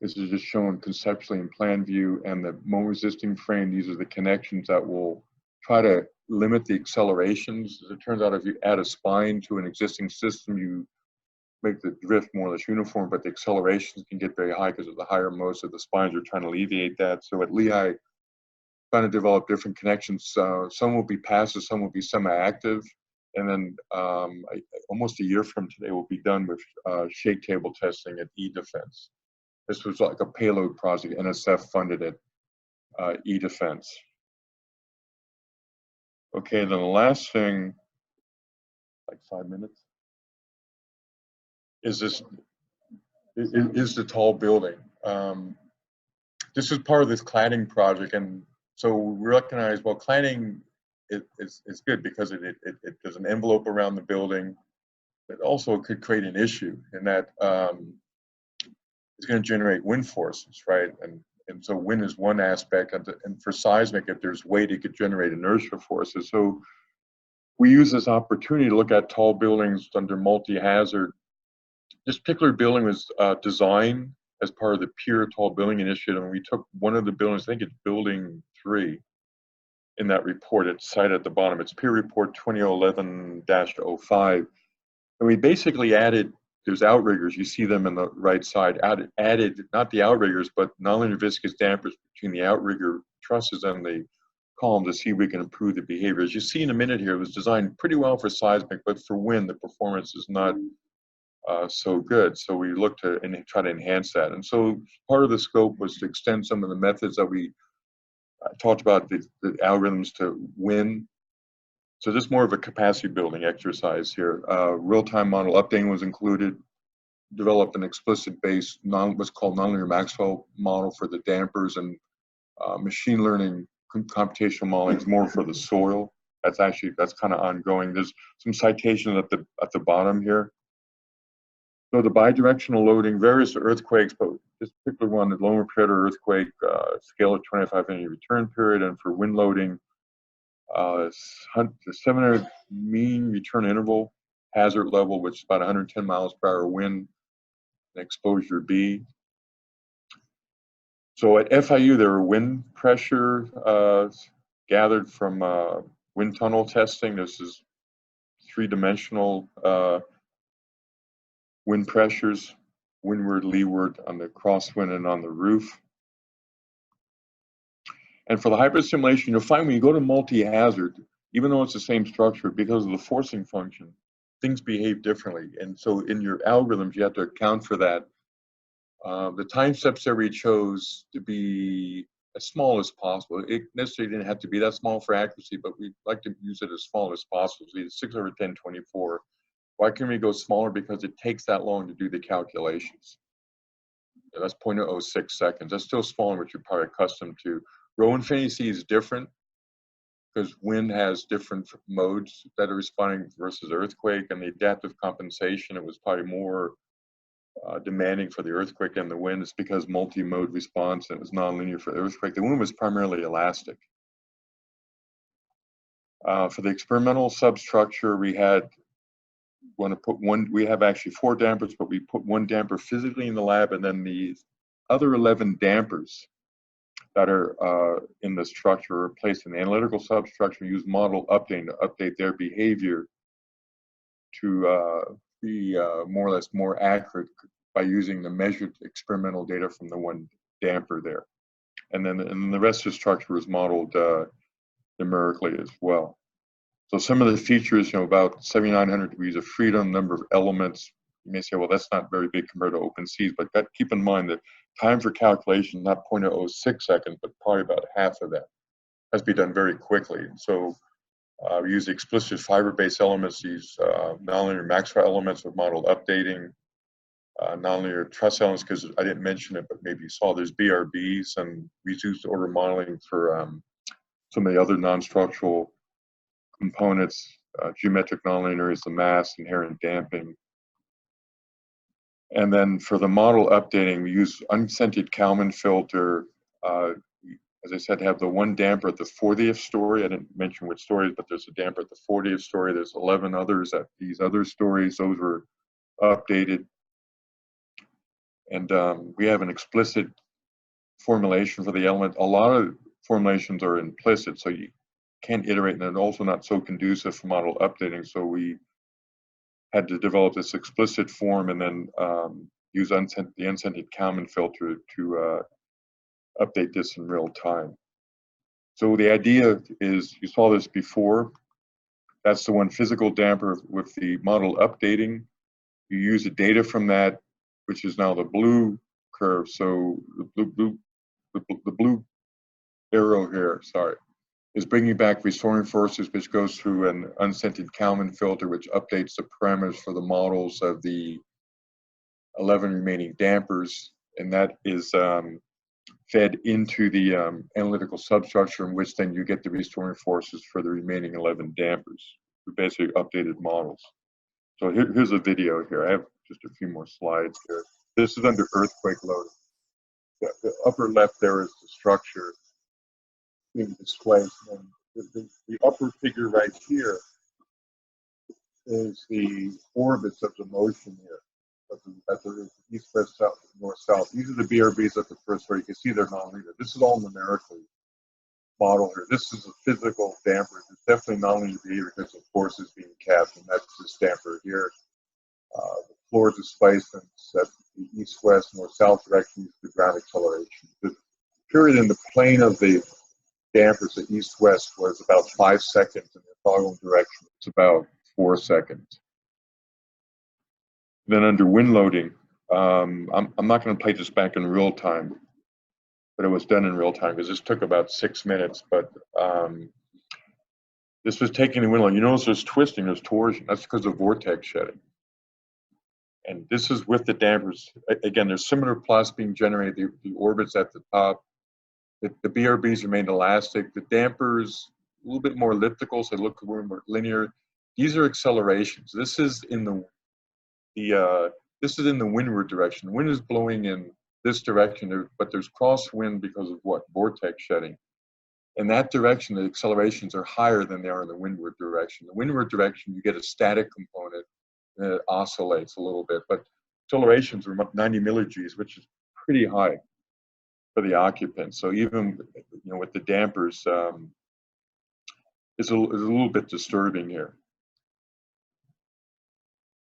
This is just shown conceptually in plan view, and the moment resisting frame. These are the connections that will try to limit the accelerations. As it turns out, if you add a spine to an existing system, you make the drift more or less uniform, but the accelerations can get very high because of the higher modes of the spines. Are trying to alleviate that. So at Lehigh, trying to develop different connections. Some will be passive, some will be semi-active, and then almost a year from today, we'll be done with shake table testing at E-Defense. This was like a payload project NSF funded at E-Defense. Okay, then the last thing, like 5 minutes, is the tall building. This is part of this cladding project, and so we recognize, well, cladding is good because there's an envelope around the building. It also could create an issue in that it's going to generate wind forces, right? And so wind is one aspect, and for seismic, if there's weight, it could generate inertia forces. So we use this opportunity to look at tall buildings under multi-hazard. This particular building was designed as part of the Pure Tall Building Initiative, and we took one of the buildings, I think it's Building 3, in that report. It's cited at the bottom. It's Peer Report 2011-05, and we basically added. There's outriggers, you see them on the right side, added not the outriggers, but nonlinear viscous dampers between the outrigger trusses and the column to see if we can improve the behavior. As you see in a minute here, it was designed pretty well for seismic, but for wind, the performance is not so good. So we look to try to enhance that. And so part of the scope was to extend some of the methods that we talked about, the algorithms to wind. So this is more of a capacity building exercise here. Real-time model updating was included. Developed an explicit base, what's called nonlinear Maxwell model for the dampers, and machine learning computational modeling is more for the soil. That's kind of ongoing. There's some citations at the bottom here. So the bidirectional loading varies to earthquakes, but this particular one, the Loma Prieta earthquake, scale of 25 energy return period, and for wind loading, the 700 mean return interval, hazard level, which is about 110 miles per hour wind, and exposure B. So at FIU, there were wind pressure gathered from wind tunnel testing. This is three-dimensional wind pressures, windward, leeward, on the crosswind and on the roof. And for the hybrid simulation, you'll find when you go to multi-hazard, even though it's the same structure, because of the forcing function, things behave differently. And so in your algorithms, you have to account for that. The time steps that we chose to be as small as possible. It necessarily didn't have to be that small for accuracy, but we like to use it as small as possible. So it's 6/1024. Why can we go smaller? Because it takes that long to do the calculations. That's 0.06 seconds. That's still smaller than what you're probably accustomed to. Rho infinity C is different because wind has different modes that are responding versus earthquake, and the adaptive compensation, it was probably more demanding for the earthquake and the wind. It's because multi-mode response, and it was nonlinear for the earthquake. The wind was primarily elastic. For the experimental substructure, we had we have actually 4 dampers, but we put 1 damper physically in the lab, and then the other 11 dampers that are in the structure are placed in the analytical substructure. Use model updating to update their behavior to be more or less more accurate by using the measured experimental data from the 1 damper there. And then the rest of the structure was modeled numerically as well. So some of the features, about 7,900 degrees of freedom, number of elements. You may say, well, that's not very big compared to OpenSeas, but keep in mind that time for calculation, not 0.06 seconds, but probably about half of that. Has to be done very quickly. So we use explicit fiber-based elements, these nonlinear Maxwell elements with model updating, nonlinear truss elements, because I didn't mention it, but maybe you saw there's BRBs, and we used order modeling for some of the other non-structural components, geometric nonlinear is the mass, inherent damping. And then for the model updating, we use unscented Kalman filter. As I said, have the 1 damper at the 40th story. I didn't mention which stories, but there's a damper at the 40th story. There's 11 others at these other stories. Those were updated. And we have an explicit formulation for the element. A lot of formulations are implicit, so you can't iterate, and then also not so conducive for model updating. So we had to develop this explicit form and then use the unscented Kalman filter to update this in real time. So the idea is, you saw this before, that's the 1 physical damper with the model updating. You use the data from that, which is now the blue curve. So the blue arrow here, sorry, is bringing back restoring forces, which goes through an unscented Kalman filter, which updates the parameters for the models of the 11 remaining dampers, and that is fed into the analytical substructure, in which then you get the restoring forces for the remaining 11 dampers. We basically updated models. So here's a video here. I have just a few more slides here. This is under earthquake loading. The upper left there is the structure being displaced. And the upper figure right here is the orbits of the motion here. At the east, west, south, north, south. These are the BRBs at the first story. You can see they're nonlinear. This is all numerically modeled here. This is a physical damper. It's definitely nonlinear behavior because of forces being cast, and that's this damper here. The floor displacements at the east, west, north, south direction is the ground acceleration. The period in the plane of the dampers at east, west was about 5 seconds. In the orthogonal direction, it's about 4 seconds. Then under wind loading, I'm not going to play this back in real time, but it was done in real time because this took about 6 minutes. But this was taking the wind load. You notice there's twisting, there's torsion. That's because of vortex shedding. And this is with the dampers. Again, there's similar plots being generated. The orbits at the top. The BRBs remained elastic. The dampers a little bit more elliptical, so they look more linear. These are accelerations. This is in the this is in the windward direction. The wind is blowing in this direction, but there's crosswind because of what? Vortex shedding. In that direction, the accelerations are higher than they are in the windward direction. The windward direction, you get a static component, and it oscillates a little bit, but accelerations are 90 millig's, which is pretty high for the occupant. So even, you know, with the dampers, it's a little bit disturbing here.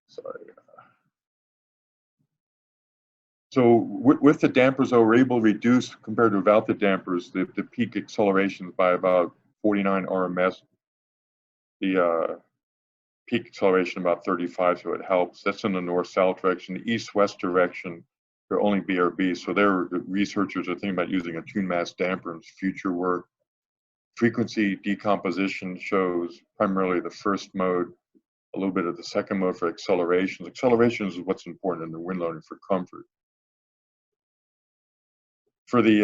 Sorry. So with the dampers, though, we're able to reduce, compared to without the dampers, the peak accelerations by about 49 RMS. The peak acceleration about 35, so it helps. That's in the north-south direction. The east-west direction, they're only BRB, so their researchers are thinking about using a tune mass damper in future work. Frequency decomposition shows primarily the first mode, a little bit of the second mode for accelerations. Accelerations is what's important in the wind loading for comfort. For the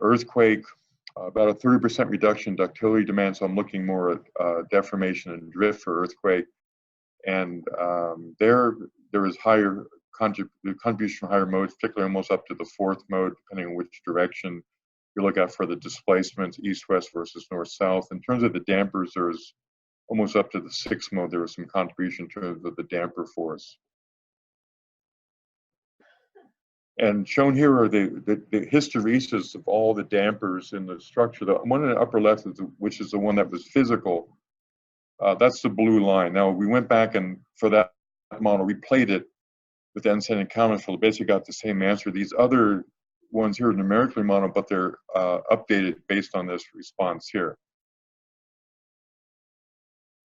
earthquake, about a 30% reduction in ductility demand, so I'm looking more at deformation and drift for earthquake. And there is higher contribution from higher modes, particularly almost up to the fourth mode, depending on which direction you look at for the displacements, east-west versus north-south. In terms of the dampers, there's almost up to the sixth mode, there was some contribution in terms of the damper force. And shown here are the hysteresis of all the dampers in the structure. The one in the upper left, which is the one that was physical, that's the blue line. Now, we went back and for that model, we played it with the unsigned encounters, so basically got the same answer. These other ones here are numerically modeled, but they're updated based on this response here.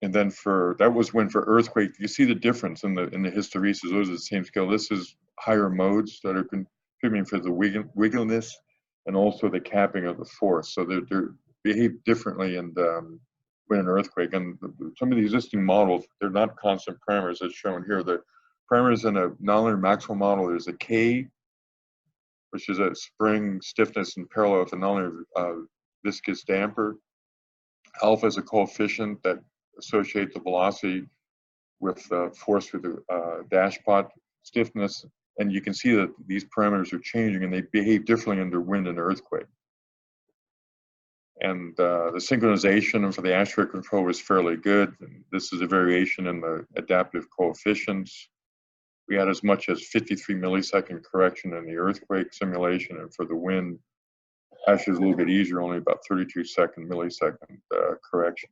And then that was when for earthquake, you see the difference in the hysteresis. Those are the same scale. This is higher modes that are contributing for the wiggliness and also the capping of the force. So they behave differently in when an earthquake. And some of the existing models, they're not constant parameters as shown here. The parameters in a nonlinear Maxwell model, there's a K, which is a spring stiffness in parallel with a nonlinear viscous damper. Alpha is a coefficient that associate the velocity with force through the dashpot stiffness, and you can see that these parameters are changing and they behave differently under wind and earthquake. And the synchronization for the atmospheric control was fairly good. And this is a variation in the adaptive coefficients. We had as much as 53 millisecond correction in the earthquake simulation, and for the wind, actually is a little bit easier, only about 32 millisecond correction.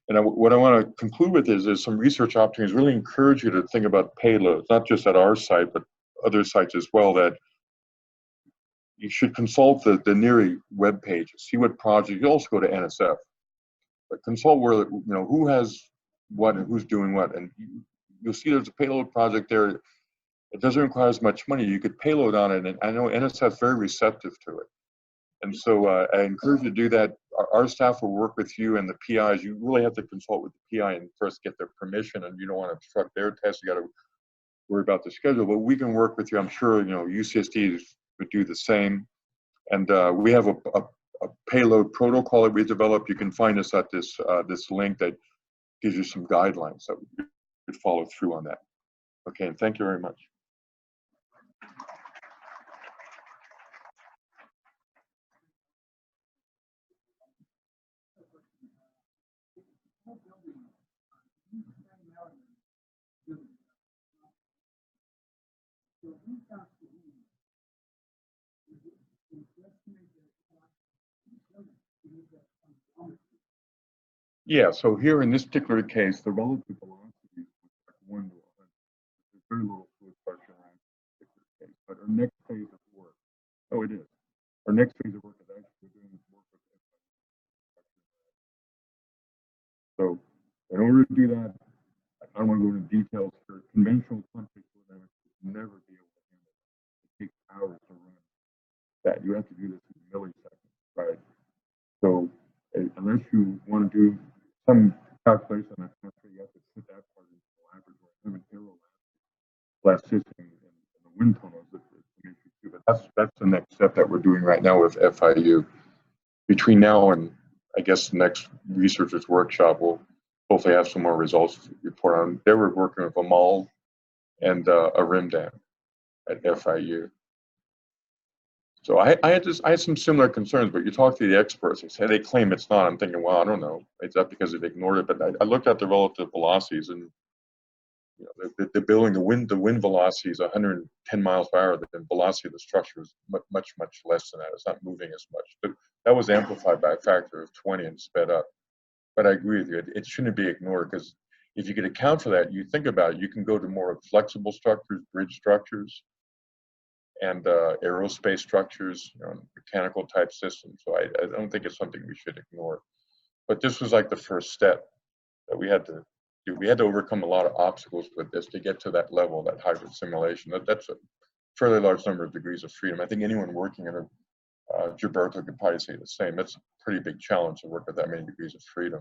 And what I want to conclude with is there's some research opportunities. Really encourage you to think about payloads, not just at our site, but other sites as well, that you should consult the NERI webpage, see what project. You also go to NSF, but consult where, you know, who has what and who's doing what. And you'll see there's a payload project there. It doesn't require as much money. You could payload on it, and I know NSF is very receptive to it. And so I encourage you to do that. Our staff will work with you and the PIs. You really have to consult with the PI and first get their permission, and you don't want to obstruct their test. You got to worry about the schedule, but we can work with you. I'm sure, you know, UCSD would do the same. And we have a payload protocol that we developed. You can find us at this link that gives you some guidelines that we could follow through on that. Okay, and thank you very much. Yeah, so here in this particular case, the relative velocity is like 1 to 100. There's very little fluid pressure around this particular case. But our next phase of work, oh, it is. Our next phase of work is actually doing work with it. So in order to do that, I don't want to go into details here. Conventional computational dynamics would never be able to handle it. It takes hours to run that. You have to do this in milliseconds, right? So unless you want to do some calculation on that, you have to put that part into the laboratory. I have zero elasticity in the wind tunnels that an issue too. But that's the next step that we're doing right now with FIU. Between now and I guess the next researchers workshop, we'll hopefully have some more results to report on. They were working with Mulhol and a rim dam at FIU. So I had some similar concerns, but you talk to the experts, they claim it's not. I'm thinking, well, I don't know. Is that because they've ignored it? But I looked at the relative velocities, and you know, the building, the wind velocity is 110 miles per hour. The velocity of the structure is much less than that. It's not moving as much. But that was amplified by a factor of 20 and sped up. But I agree with you. It shouldn't be ignored, because if you could account for that, you think about it, you can go to more flexible structures, bridge structures, and aerospace structures, you know, mechanical type systems. So I don't think it's something we should ignore. But this was like the first step that we had to do. We had to overcome a lot of obstacles with this to get to that level, that hybrid simulation. That's a fairly large number of degrees of freedom. I think anyone working in Gilberto could probably say the same. That's a pretty big challenge to work with that many degrees of freedom.